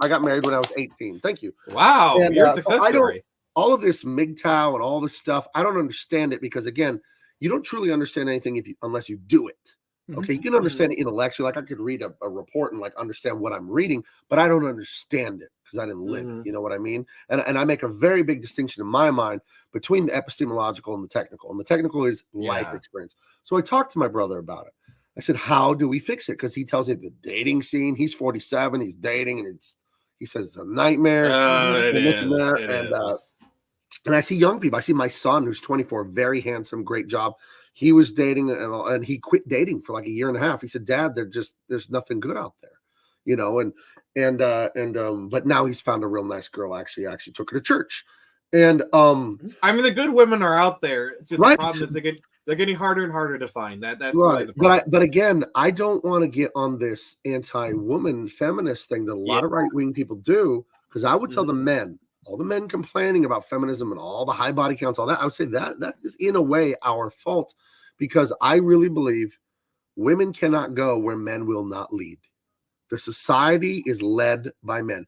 I got married when I was 18. Thank you. Wow. And, You're a success story. All of this MGTOW and all this stuff, I don't understand it because, again, you don't truly understand anything unless you do it. Okay, you can understand it intellectually. Like I could read a report and like understand what I'm reading, but I don't understand it because I didn't live it. You know what I mean? And I make a very big distinction in my mind between the epistemological and the technical. And the technical is life experience. So I talked to my brother about it. I said, how do we fix it? Because he tells me the dating scene, he's 47, he's dating, and he says it's a nightmare. And I see young people. I see my son who's 24, very handsome, great job. He was dating and he quit dating for like a year and a half. He said, Dad, there's nothing good out there, but now he's found a real nice girl. Actually took her to church. And I mean, the good women are out there. Just the problem is they're getting harder and harder to find. That's right. Really the problem. But again, I don't want to get on this anti-woman feminist thing that a lot of right-wing people do, because I would tell the men, all the men complaining about feminism and all the high body counts, all that, I would say that is in a way our fault, because I really believe women cannot go where men will not lead. The society is led by men.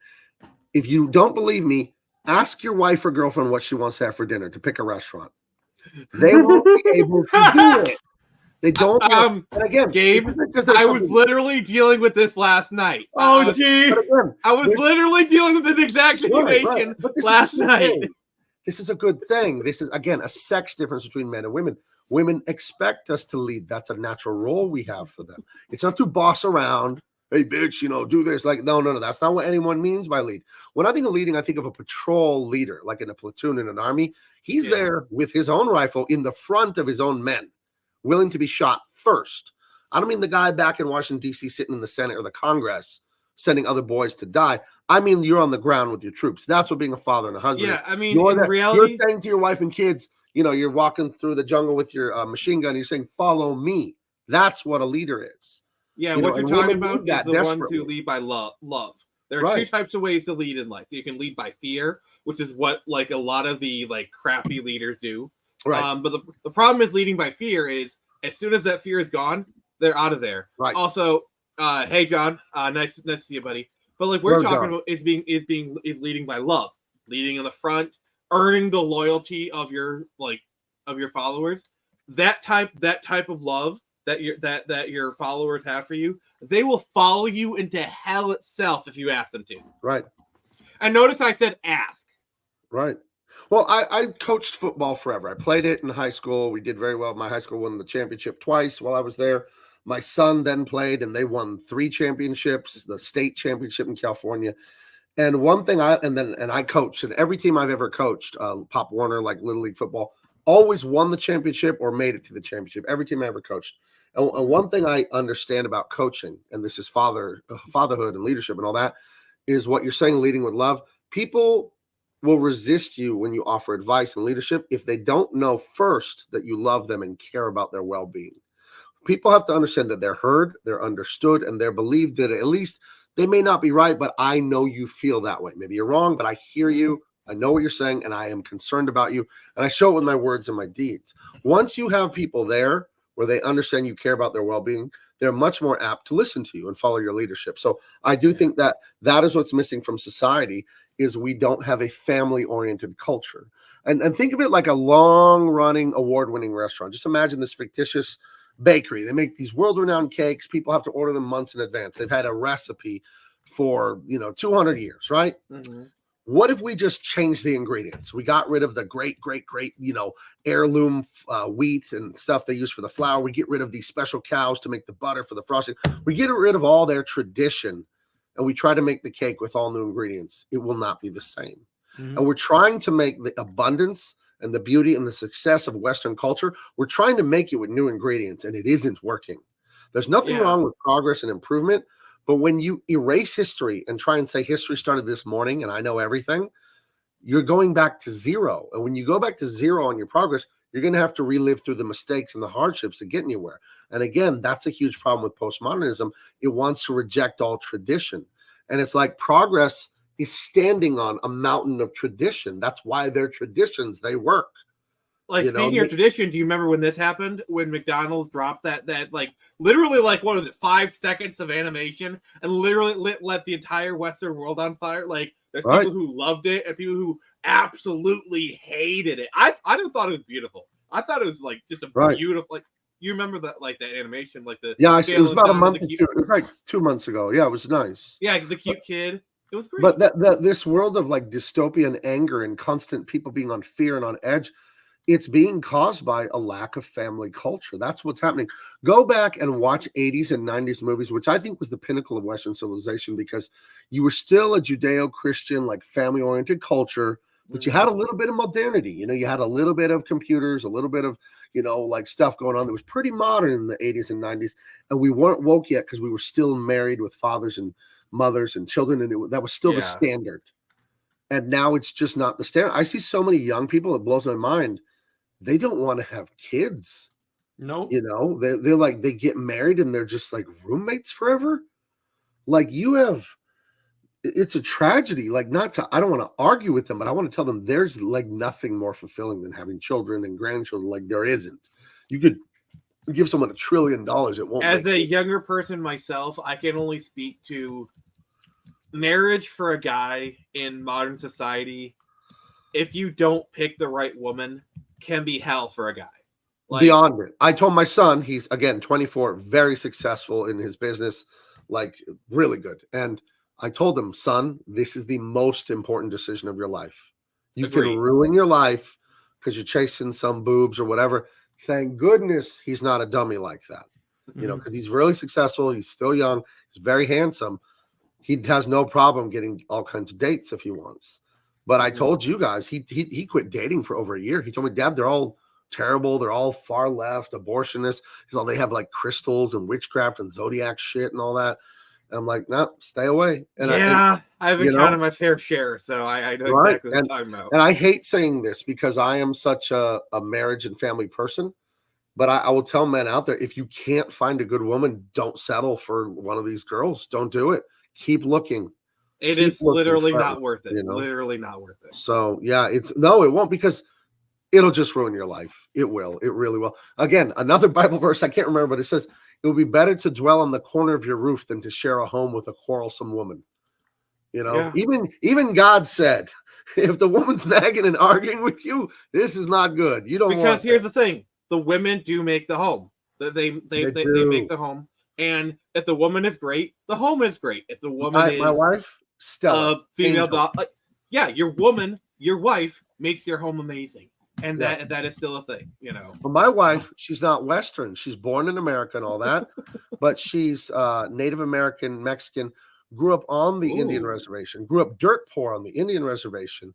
If you don't believe me, ask your wife or girlfriend what she wants to have for dinner to pick a restaurant. They won't be able to do it. They don't. And again, Gabe, I was literally dealing with this last night. Oh, gee. I was literally dealing with this exact situation last night. This is a good thing. This is, again, a sex difference between men and women. Women expect us to lead. That's a natural role we have for them. It's not to boss around. Hey, bitch, do this. Like, no. That's not what anyone means by lead. When I think of leading, I think of a patrol leader, like in a platoon in an army. He's there with his own rifle in the front of his own men, willing to be shot first. I don't mean the guy back in Washington, D.C. sitting in the Senate or the Congress sending other boys to die. I mean, you're on the ground with your troops. That's what being a father and a husband is. I mean, in reality, you're saying to your wife and kids, you're walking through the jungle with your machine gun. You're saying, follow me. That's what a leader is. Yeah, what you're talking about is the ones who lead by love. There are two types of ways to lead in life. You can lead by fear, which is what like a lot of the like crappy leaders do. Right. But the problem is leading by fear is as soon as that fear is gone, they're out of there. Right. Also, hey John, nice to see you, buddy. But like we're talking about is leading by love, leading in the front, earning the loyalty of your followers. That type of love that your followers have for you, they will follow you into hell itself if you ask them to. Right. And notice I said ask. Right. Well, I coached football forever. I played it in high school. We did very well. My high school won the championship twice while I was there. My son then played, and they won 3 championships, the state championship in California. And one thing I coached, and every team I've ever coached, Pop Warner, like Little League football, always won the championship or made it to the championship. Every team I ever coached. And one thing I understand about coaching, and this is fatherhood and leadership and all that, is what you're saying, leading with love. People will resist you when you offer advice and leadership if they don't know first that you love them and care about their well-being. People have to understand that they're heard, they're understood, and they're believed that at least they may not be right, but I know you feel that way. Maybe you're wrong, but I hear you. I know what you're saying, and I am concerned about you. And I show it with my words and my deeds. Once you have people there where they understand you care about their well-being, they're much more apt to listen to you and follow your leadership. So I do think that is what's missing from society, is we don't have a family-oriented culture. And think of it like a long-running, award-winning restaurant. Just imagine this fictitious bakery. They make these world-renowned cakes. People have to order them months in advance. They've had a recipe for 200 years, right? Mm-hmm. What if we just changed the ingredients? We got rid of the great, heirloom wheat and stuff they use for the flour. We get rid of these special cows to make the butter for the frosting. We get rid of all their tradition, and we try to make the cake with all new ingredients. It will not be the same. Mm-hmm. And we're trying to make the abundance and the beauty and the success of Western culture, we're trying to make it with new ingredients, and it isn't working. There's nothing wrong with progress and improvement, but when you erase history and try and say history started this morning and I know everything, you're going back to zero. And when you go back to zero on your progress, you're going to have to relive through the mistakes and the hardships to get anywhere. And again, that's a huge problem with postmodernism. It wants to reject all tradition. And it's like progress is standing on a mountain of tradition. That's why they're traditions. They work. Like, speaking of tradition, do you remember when this happened? When McDonald's dropped that like literally like what was it, 5 seconds of animation and literally let the entire Western world on fire? Like, there's people who loved it and people who absolutely hated it. I just thought it was beautiful. I thought it was like just a beautiful, like, you remember that, like that animation, like the it was about a month or two. It was like 2 months ago. Yeah, it was nice. Yeah, the cute kid. It was great. But this world of like dystopian anger and constant people being on fear and on edge, it's being caused by a lack of family culture. That's what's happening. Go back and watch 80s and 90s movies, which I think was the pinnacle of Western civilization, because you were still a Judeo-Christian, like family-oriented culture, but you had a little bit of modernity. You had a little bit of computers, a little bit of, like stuff going on that was pretty modern in the 80s and 90s. And we weren't woke yet because we were still married with fathers and mothers and children. And that was still the standard. And now it's just not the standard. I see so many young people, it blows my mind. They don't want to have kids. No, they're like, they get married and they're just like roommates forever. Like it's a tragedy. Like I don't want to argue with them, but I want to tell them there's like nothing more fulfilling than having children and grandchildren. Like there isn't. You could give someone $1 trillion. It won't. As a younger person myself, I can only speak to marriage for a guy in modern society. If you don't pick the right woman, can be hell for a guy. Like, beyond it. I told my son, he's again 24, very successful in his business, like really good. And I told him, son, this is the most important decision of your life. You can ruin your life because you're chasing some boobs or whatever. Thank goodness he's not a dummy like that. Because he's really successful. He's still young. He's very handsome. He has no problem getting all kinds of dates if he wants. But I told you guys, he quit dating for over a year. He told me, Dad, they're all terrible. They're all far left, abortionists. He's all, they have like crystals and witchcraft and zodiac shit and all that. And I'm like, no, stay away. And I've encountered my fair share, so I know exactly what I'm talking about. And I hate saying this because I am such a marriage and family person. But I will tell men out there, if you can't find a good woman, don't settle for one of these girls. Don't do it. Keep looking. It is literally not worth it. Literally not worth it. So yeah, it won't, because it'll just ruin your life. It will. It really will. Again, another Bible verse, I can't remember, but it says, it will be better to dwell on the corner of your roof than to share a home with a quarrelsome woman. Even God said, if the woman's nagging and arguing with you, this is not good. You don't want, because here's the thing. The women do make the home. They make the home. And if the woman is great, the home is great. If the woman is my wife, Stella, female dog, your wife makes your home amazing, and that is still a thing, But my wife, she's not Western. She's born in America and all that, but she's Native American, Mexican. Grew up on the Indian reservation. Grew up dirt poor on the Indian reservation,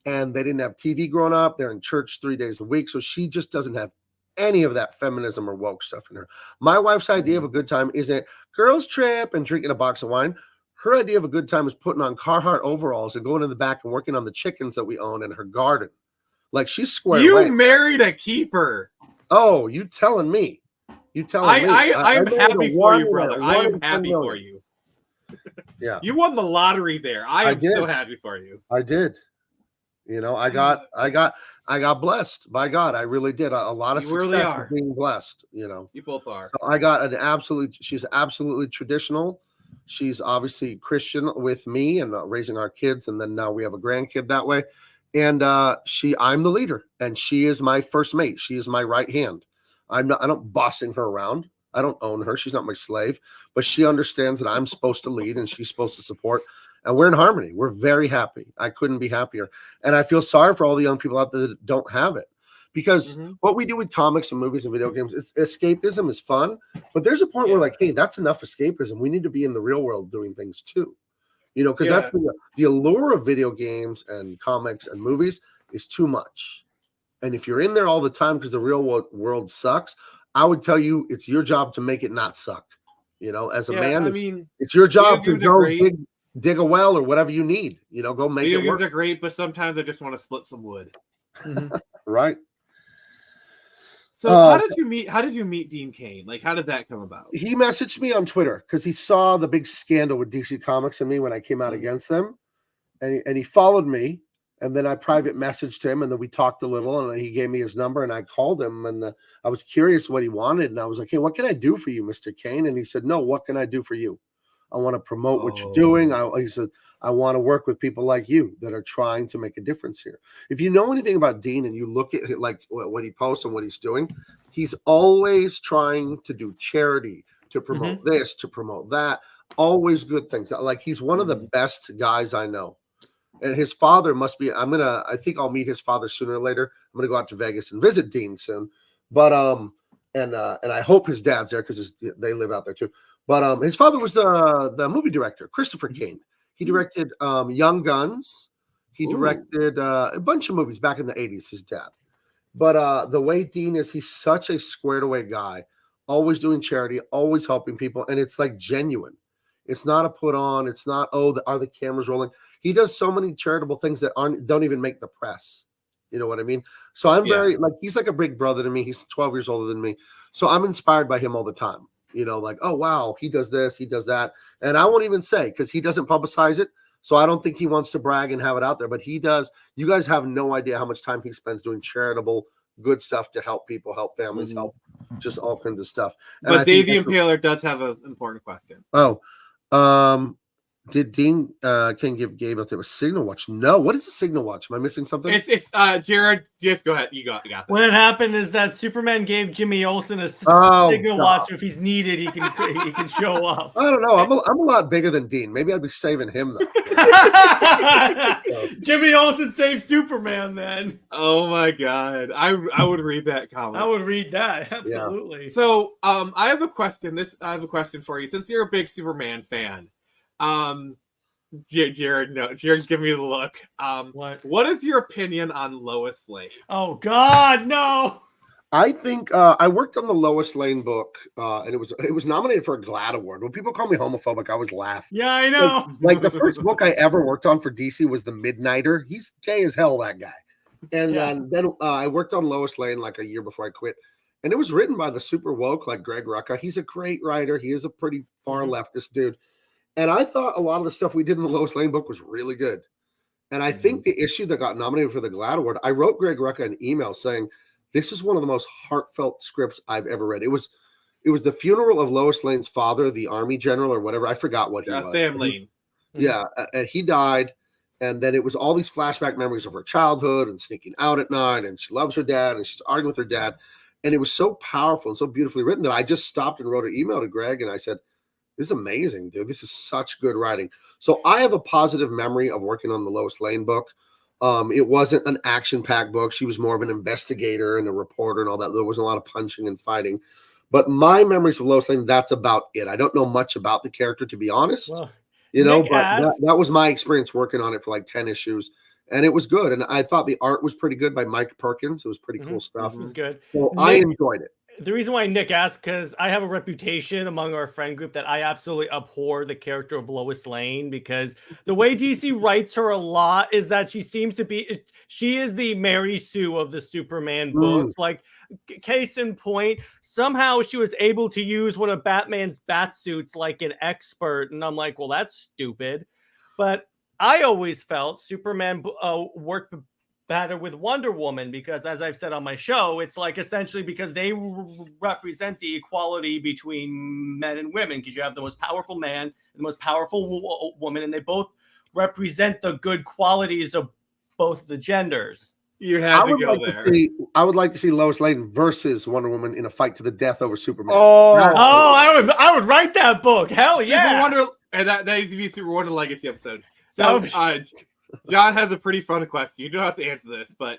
and they didn't have TV growing up. They're in church 3 days a week, so she just doesn't have any of that feminism or woke stuff in her. My wife's idea of a good time isn't girls trip and drinking a box of wine. Her idea of a good time is putting on Carhartt overalls and going in the back and working on the chickens that we own in her garden. Like, she's squared away. You married a keeper. Oh, you telling me? You telling me? I'm happy for you, brother. I am happy for you. Yeah, you won the lottery there. I am so happy for you. I did. I got blessed by God. I really did. A lot of success of being blessed. You both are. So I got she's absolutely traditional. She's obviously Christian with me and raising our kids, and then now we have a grandkid that way. And I'm the leader, and she is my first mate. She is my right hand. I don't bossing her around. I don't own her. She's not my slave, but she understands that I'm supposed to lead and she's supposed to support. And we're in harmony. We're very happy. I couldn't be happier. And I feel sorry for all the young people out there that don't have it. Because what we do with comics and movies and video games, escapism is fun. But there's a point where, like, hey, that's enough escapism. We need to be in the real world doing things too. Because that's the allure of video games and comics and movies is too much. And if you're in there all the time because the real world sucks, I would tell you it's your job to make it not suck. You know, as a man, I mean, it's your job to games are go great. dig a well or whatever you need. You know, go make Video it games work. are great, but sometimes I just want to split some wood. Right. So how did you meet Dean Kane? Like, how did that come about? He messaged me on Twitter because he saw the big scandal with DC Comics and me when I came out against them, and he followed me, and then I private messaged him, and then we talked a little, and he gave me his number, and I called him, and I was curious what he wanted, and I was like, hey, what can I do for you, Mr. Kane? And he said, no, what can I do for you? I want to promote what you're doing. He said, I want to work with people like you that are trying to make a difference here. If you know anything about Dean and you look at like what he posts and what he's doing, he's always trying to do charity, to promote this, to promote that. Always good things. Like he's one of the best guys I know. And his father must be, I think I'll meet his father sooner or later. I'm going to go out to Vegas and visit Dean soon. But, and I hope his dad's there because they live out there too. But his father was the movie director, Christopher Kane. He directed Young Guns. He directed a bunch of movies back in the 80s, his dad. But the way Dean is, he's such a squared away guy, always doing charity, always helping people. And it's like genuine. It's not a put on. It's not, are the cameras rolling? He does so many charitable things that don't even make the press. You know what I mean? So I'm very, like, he's like a big brother to me. He's 12 years older than me. So I'm inspired by him all the time. You know, like, oh, wow, he does this, he does that. And I won't even say because he doesn't publicize it. So I don't think he wants to brag and have it out there, but he does. You guys have no idea how much time he spends doing charitable, good stuff to help people, help families, help just all kinds of stuff. And but Dave the Impaler does have an important question. Did Dean Kane give Gabe Eltaeb a signal watch? No. What is a signal watch? Am I missing something? It's Jared. Just go ahead. You got this. What happened is that Superman gave Jimmy Olsen a signal watch. If he's needed, he can show up. I don't know. I'm a lot bigger than Dean. Maybe I'd be saving him though. Jimmy Olsen saved Superman. Then. Oh my God, I would read that comment. I would read that absolutely. Yeah. So I have a question. I have a question for you. Since you're a big Superman fan. Jared's giving me the look. What is your opinion on Lois Lane? Oh God, no. I think I worked on the Lois Lane book, and it was nominated for a GLAAD award. When people call me homophobic, I always laugh. Yeah, I know. Like the first book I ever worked on for DC was The Midnighter. He's gay as hell, that guy. And then I worked on Lois Lane like a year before I quit. And it was written by the super woke, like Greg Rucka. He's a great writer. He is a pretty far leftist dude. And I thought a lot of the stuff we did in the Lois Lane book was really good. And I think the issue that got nominated for the GLAAD award, I wrote Greg Rucka an email saying, this is one of the most heartfelt scripts I've ever read. It was the funeral of Lois Lane's father, the army general or whatever. I forgot what he was. Sam Lane. Yeah. And he died. And then it was all these flashback memories of her childhood and sneaking out at night. And she loves her dad and she's arguing with her dad. And it was so powerful and so beautifully written that I just stopped and wrote an email to Greg. And I said, this is amazing, dude. This is such good writing. So I have a positive memory of working on the Lois Lane book. It wasn't an action-packed book. She was more of an investigator and a reporter and all that. There wasn't a lot of punching and fighting. But my memories of Lois Lane, that's about it. I don't know much about the character, to be honest. Well, but that was my experience working on it for like 10 issues. And it was good. And I thought the art was pretty good by Mike Perkins. It was pretty cool stuff. It was good. So I enjoyed it. The reason why Nick asked, because I have a reputation among our friend group that I absolutely abhor the character of Lois Lane, because the way DC writes her a lot is that she is the Mary Sue of the Superman books. Like, case in point, somehow she was able to use one of Batman's bat suits like an expert. And I'm like, well, that's stupid. But I always felt Superman worked better with Wonder Woman because, as I've said on my show, it's like essentially because they represent the equality between men and women, because you have the most powerful man and the most powerful woman, and they both represent the good qualities of both the genders. You had to go there. I would like to see Lois Lane versus Wonder Woman in a fight to the death over Superman. I would write that book. Hell yeah! And that needs to be Super Wonder Legacy episode. So John has a pretty fun question. You don't have to answer this, but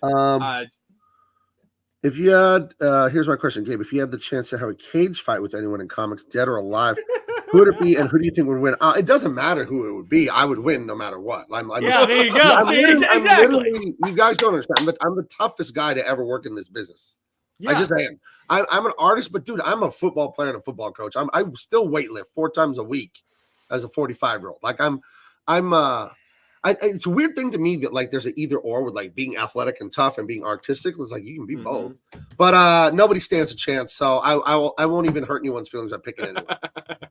if you had here's my question, Gabe. If you had the chance to have a cage fight with anyone in comics, dead or alive, Who would it be, and who do you think would win? It doesn't matter who it would be. I would win no matter what. Yeah, there you go. See, exactly. You guys don't understand. I'm the toughest guy to ever work in this business. Yeah. I just am. I'm an artist, but dude, I'm a football player and a football coach. I still weightlift 4 times a week as a 45-year-old. Like it's a weird thing to me that like there's an either or with like being athletic and tough and being artistic. It's like you can be both, but nobody stands a chance. So I won't even hurt anyone's feelings by picking anyone.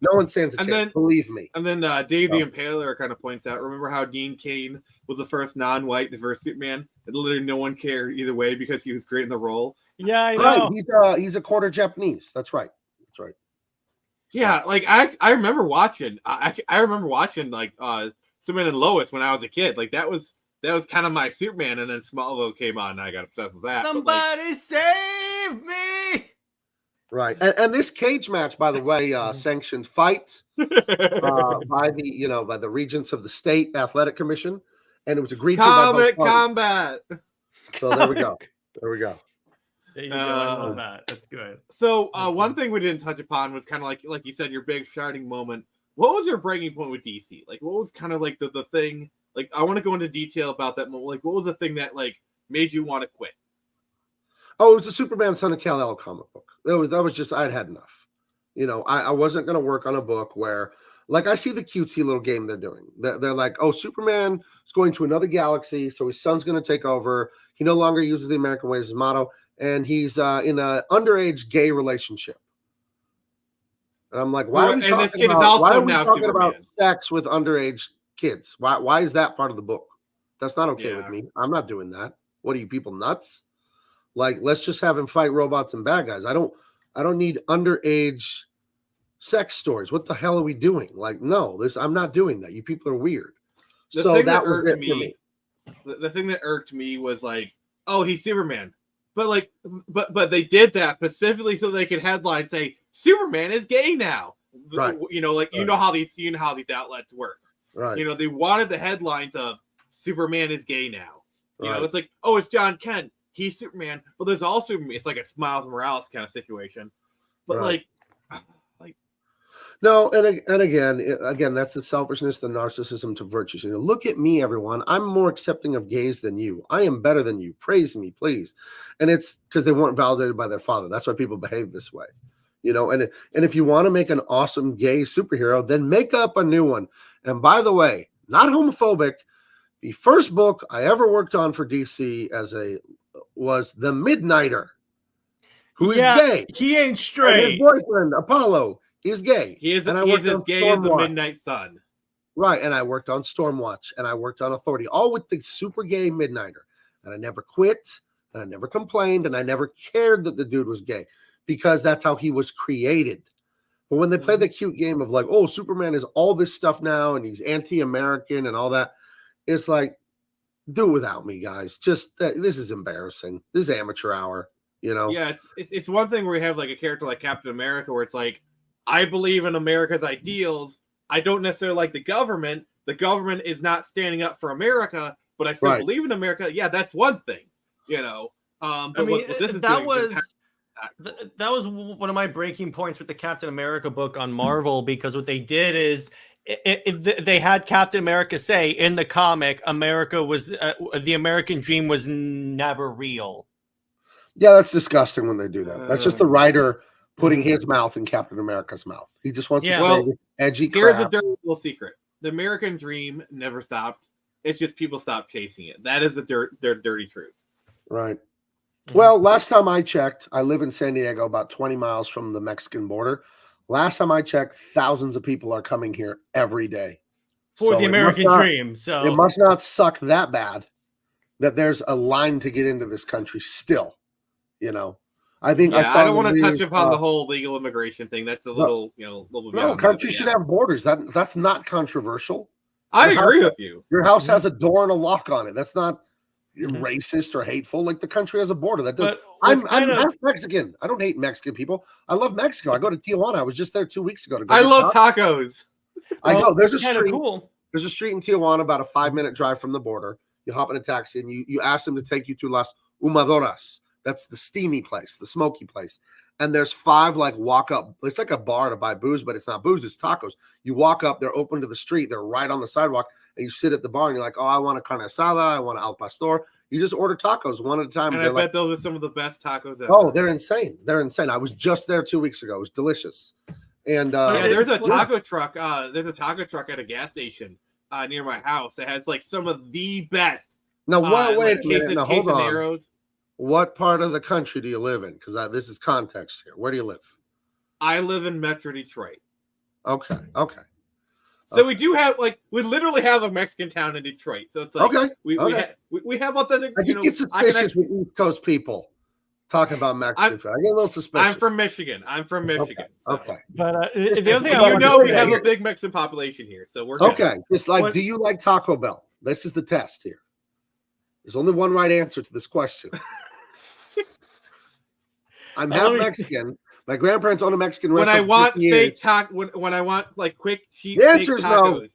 No one stands a chance. Believe me. And then Dave the Impaler kind of points out. Remember how Dean Kane was the first non-white diverse Superman? And literally no one cared either way because he was great in the role. Yeah, I know. Right. He's a quarter Japanese. That's right. Yeah, like I remember watching. I remember watching like Superman and Lois when I was a kid. Like that was kind of my Superman, and then Smallville came on, and I got obsessed with that. Somebody save me! Right, and this cage match, by the way, sanctioned fight by the regents of the state athletic commission, and it was agreed to by both parties. Combat. So there we go. There you go. I love that. That's good. So one thing we didn't touch upon was kind of like you said, your big shining moment. What was your breaking point with DC? Like, what was kind of like the thing? Like, I want to go into detail about that moment. Like, what was the thing that like made you want to quit? Oh, it was the Superman Son of Kal-El comic book. That was just I'd had enough. I wasn't going to work on a book where, like, I see the cutesy little game they're doing. They're like, oh, Superman is going to another galaxy, so his son's going to take over. He no longer uses the American way as his motto, and he's in an underage gay relationship. And I'm like, why are we talking about sex with underage kids? Why is that part of the book? That's not okay with me. I'm not doing that. What are you people nuts? Like, let's just have him fight robots and bad guys. I don't need underage sex stories. What the hell are we doing? Like, no, I'm not doing that. You people are weird. The thing that irked me. The thing that irked me was like, oh, he's Superman. But they did that specifically so they could headline say Superman is gay now. Right. You know how these outlets work. Right. They wanted the headlines of Superman is gay now. Right. It's like, oh, it's John Kent. He's Superman, but there's also it's like a Miles Morales kind of situation. But no, and again, that's the selfishness, the narcissism to virtues. Look at me, everyone. I'm more accepting of gays than you. I am better than you. Praise me, please. And it's because they weren't validated by their father. That's why people behave this way. And if you want to make an awesome gay superhero, then make up a new one. And by the way, not homophobic. The first book I ever worked on for DC was The Midnighter, who is gay. He ain't straight. And his boyfriend, Apollo, is gay. He is as gay as the Midnight Sun. Right, and I worked on Stormwatch, and I worked on Authority, all with the super gay Midnighter. And I never quit, and I never complained, and I never cared that the dude was gay, because that's how he was created. But when they play the cute game of like, oh, Superman is all this stuff now, and he's anti-American and all that, it's like, do it without me, guys. Just this is embarrassing. This is amateur hour, Yeah, it's one thing where you have like a character like Captain America where it's like, I believe in America's ideals. I don't necessarily like the government. The government is not standing up for America, but I still believe in America. Yeah, that's one thing, But what this is that was one of my breaking points with the Captain America book on Marvel, because what they did is they had Captain America say in the comic, America was the American dream was never real. Yeah, that's disgusting when they do that. That's just the writer putting his mouth in Captain America's mouth. He just wants to say this edgy crap. Here's a dirty little secret. The American dream never stopped. It's just people stopped chasing it. That is their dirty truth. Right. Well, last time I checked, I live in San Diego, about 20 miles from the Mexican border. Last time I checked, thousands of people are coming here every day. For the American dream. So it must not suck that bad that there's a line to get into this country still. I think I don't want to touch upon the whole legal immigration thing. That's a little, little. No, countries should have borders. That's not controversial. I agree with you. Your house has a door and a lock on it. That's not racist or hateful. Like, the country has a border. That does. I'm Mexican. I don't hate Mexican people. I love Mexico. I go to Tijuana. I was just there 2 weeks ago. I love tacos. I go. There's a street. Cool. There's a street in Tijuana about a 5-minute drive from the border. You hop in a taxi and you ask them to take you to Las Humadoras. That's the steamy place, the smoky place. and there's 5 like walk up. It's like a bar to buy booze, but it's not booze, it's tacos. You walk up, they're open to the street, they're right on the sidewalk, and you sit at the bar and you're like, oh, I want a carne asada, I want an al pastor. You just order tacos one at a time. And I bet those are some of the best tacos ever. Oh, they're insane. They're insane. I was just there 2 weeks ago. It was delicious. And yeah, there's a taco truck. There's a taco truck at a gas station near my house. It has like some of the best. Now, wait like a minute. Now, hold on. Quesadillas. What part of the country do you live in? Because this is context here. Where do you live? I live in Metro Detroit. Okay. So we do have we literally have a Mexican town in Detroit. So it's like we have authentic. I just get suspicious with East Coast people talking about Mexican food. I get a little suspicious. I'm from Michigan. Okay. But the other thing we have a big Mexican population here, so we're good. Okay. Just like, do you like Taco Bell? This is the test here. There's only one right answer to this question. I'm half Mexican. My grandparents own a Mexican restaurant. When I want fake taco, when I want like quick, cheap, the answer is tacos. no.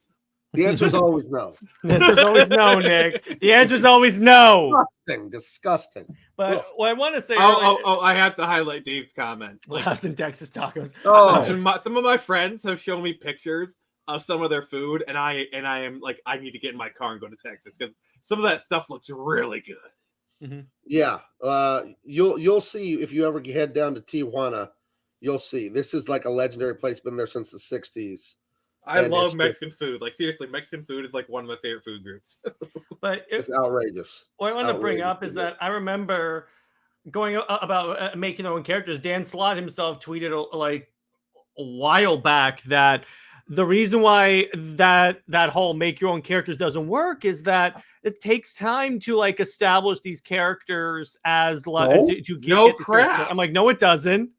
The answer is always no. The answer is always no, Nick. The answer is always no. Disgusting. But what I want to say. I have to highlight Dave's comment. Austin, Texas tacos. Some of my friends have shown me pictures of some of their food, and I am like, I need to get in my car and go to Texas because some of that stuff looks really good. Mm-hmm. Yeah, you'll see if you ever head down to Tijuana. You'll see this is like a legendary place. Been there since the 60s. I love Mexican food. Like seriously, Mexican food is like one of my favorite food groups. But it's outrageous. What I want to bring up is that I remember going about making their own characters. Dan Slott himself tweeted like a while back that the reason why that whole make your own characters doesn't work is that it takes time to like establish these characters as to get no crap. I'm like, no, it doesn't.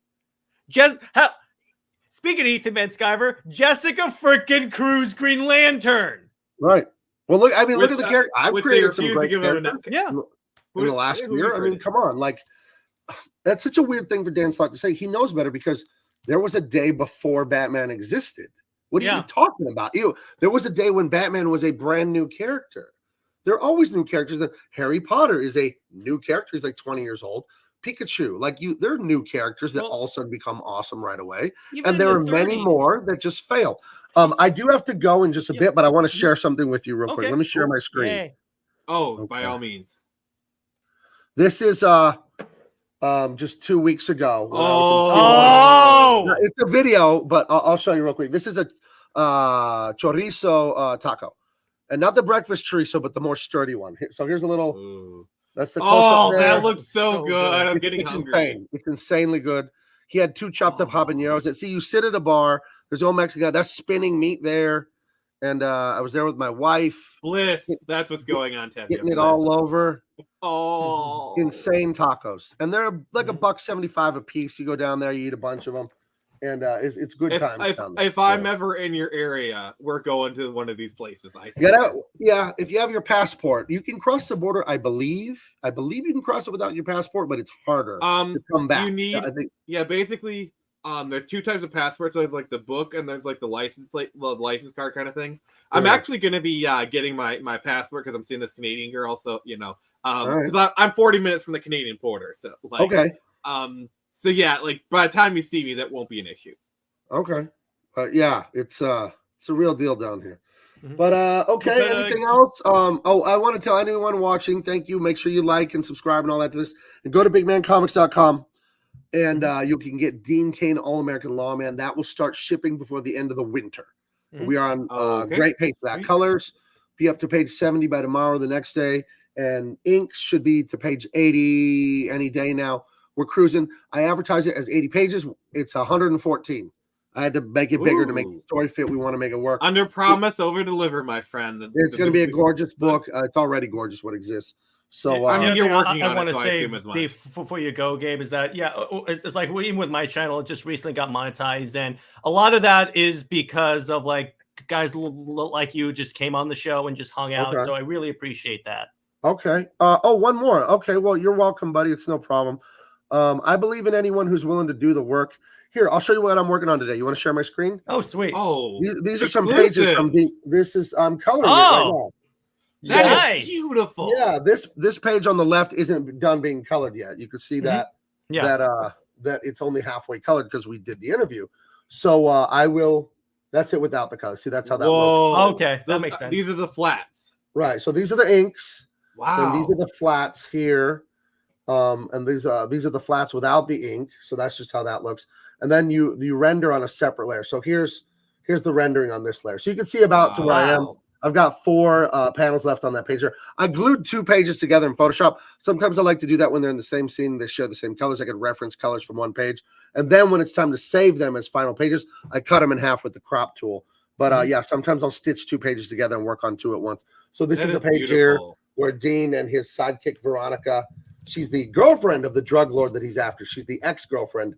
Speaking of Ethan Van Sciver, Jessica freaking Cruz Green Lantern. Right. Well, look at the character. I've created some great characters. Yeah. In the last year. I mean, come on. Like, that's such a weird thing for Dan Slott to say. He knows better because there was a day before Batman existed. What are you talking about? There was a day when Batman was a brand new character. There are always new characters. Harry Potter is a new character. He's like 20 years old. Pikachu, there are new characters that all of a sudden become awesome right away. And there are many more that just fail. I do have to go in just a bit, but I want to share something with you real quick. Let me share my screen. Yay. By all means. This is just 2 weeks ago. It's a video, but I'll show you real quick. This is a chorizo taco, and not the breakfast chorizo, but the more sturdy one. So here's a little. Ooh. That's the close-up there. That looks so good. I'm getting hungry. Insane. It's insanely good. He had 2 chopped up habaneros. And see, you sit at a bar. There's old Mexican guy. That's spinning meat there. And I was there with my wife. Bliss. That's what's going on, Ted. Getting it all over. Oh, insane tacos, and they're like $1.75 a piece. You go down there, you eat a bunch of them, and it's good time. If I'm ever in your area, we're going to one of these places. If you have your passport, you can cross the border. I believe you can cross it without your passport, but it's harder to come back. You need, basically. There's 2 types of passports. There's like the book, and there's like the license plate, the license card kind of thing. I'm actually going to be getting my passport because I'm seeing this Canadian girl. So because I'm 40 minutes from the Canadian border. So okay. So like by the time you see me, that won't be an issue. Okay. It's a real deal down here. But okay. Anything else? I want to tell anyone watching, thank you. Make sure you like and subscribe and all that to this, and go to bigmancomics.com. And you can get Dean Kane All-American Lawman. That will start shipping before the end of the winter. We are on great pace for that. Colors be up to page 70 by tomorrow, the next day. And inks should be to page 80 any day now. We're cruising. I advertise it as 80 pages. It's 114. I had to make it bigger to make the story fit. We want to make it work. Under promise, over deliver, my friend. It's going to be a gorgeous book. It's already gorgeous what exists. So you're working on it, so I assume as much. Before you go, Gabe, is that it's like even with my channel, it just recently got monetized, and a lot of that is because of like guys like you just came on the show and just hung out. So I really appreciate that. Okay. One more. Okay. Well, you're welcome, buddy. It's no problem. I believe in anyone who's willing to do the work. Here, I'll show you what I'm working on today. You want to share my screen? Oh, sweet. Oh, these are some pages from this is coloring it right now. That is beautiful. Yeah, this page on the left isn't done being colored yet. You can see that that it's only halfway colored because we did the interview. So that's it without the color. See, that's how that looks. Whoa. Okay, that makes sense. These are the flats. Right. So these are the inks. Wow. And these are the flats here. And these are the flats without the ink. So that's just how that looks. And then you render on a separate layer. So here's the rendering on this layer. So you can see about to where I am. I've got 4 panels left on that page here. I glued 2 pages together in Photoshop. Sometimes I like to do that when they're in the same scene. They share the same colors. I could reference colors from one page. And then when it's time to save them as final pages, I cut them in half with the crop tool. But yeah, sometimes I'll stitch 2 pages together and work on 2 at once. So this is a page here where Dean and his sidekick, Veronica, she's the girlfriend of the drug lord that he's after. She's the ex-girlfriend.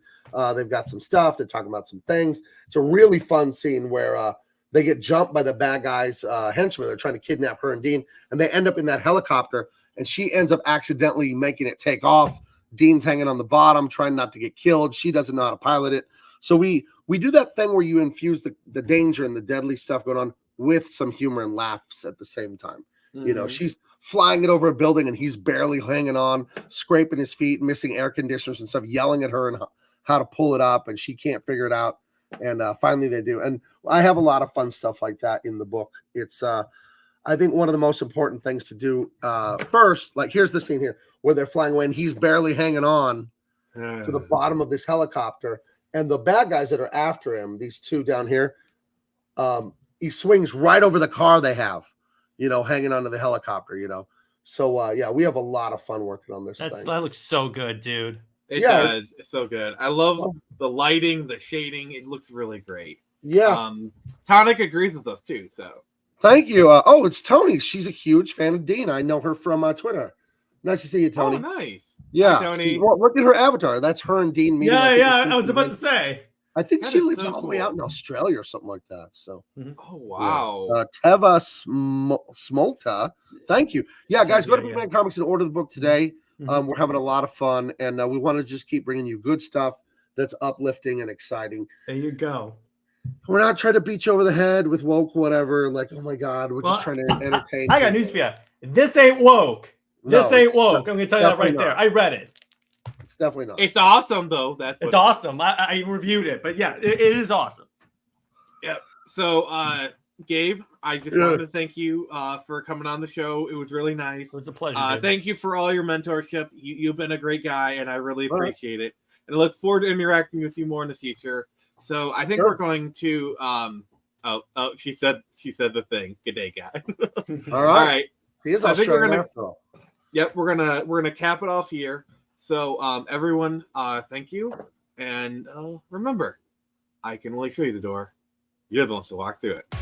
They've got some stuff. They're talking about some things. It's a really fun scene where they get jumped by the bad guys' henchmen. They're trying to kidnap her and Dean, and they end up in that helicopter, and she ends up accidentally making it take off. Dean's hanging on the bottom, trying not to get killed. She doesn't know how to pilot it. So we do that thing where you infuse the danger and the deadly stuff going on with some humor and laughs at the same time. Mm-hmm. You know, she's flying it over a building, and he's barely hanging on, scraping his feet, missing air conditioners and stuff, yelling at her and how to pull it up, and she can't figure it out. And finally they do. And I have a lot of fun stuff like that in the book. It's I think one of the most important things to do first, like here's the scene here where they're flying away and he's barely hanging on to the bottom of this helicopter, and the bad guys that are after him, these 2 down here, he swings right over the car they have, you know, hanging onto the helicopter, you know. So yeah, we have a lot of fun working on this thing. That looks so good, dude. It does. It's so good. I love the lighting, the shading. It looks really great. Yeah. Tonic agrees with us too. So thank you. It's Tony. She's a huge fan of Dean. I know her from Twitter. Nice to see you, Tony. Oh, nice. Yeah. Hi, Tony. Well, look at her avatar. That's her and Dean meeting. I was about to say. I think That she is lives so all the way out in Australia or something like that. So. Oh wow. Yeah. Teva Smolka. Thank you. Yeah, guys, go to Big Man Comics and order the book today. We're having a lot of fun, and we want to just keep bringing you good stuff that's uplifting and exciting. There you go. We're not trying to beat you over the head with woke whatever. Like, oh my God, we're just trying to entertain. I got news for you. This ain't woke. This ain't woke. I'm going to tell you that right there. I read it. It's definitely not. It's awesome, though. It's awesome. I reviewed it, but yeah, it is awesome. Yep. So, Gabe, I just wanted to thank you for coming on the show. It was really nice. It was a pleasure. Thank you for all your mentorship. You've been a great guy, and I really appreciate it. And I look forward to interacting with you more in the future. So I think we're going to she said the thing. Good day, guy. All right. He is Australian after all. Yep, we're gonna cap it off here. So everyone, thank you. And remember, I can only show you the door. You're the ones to walk through it.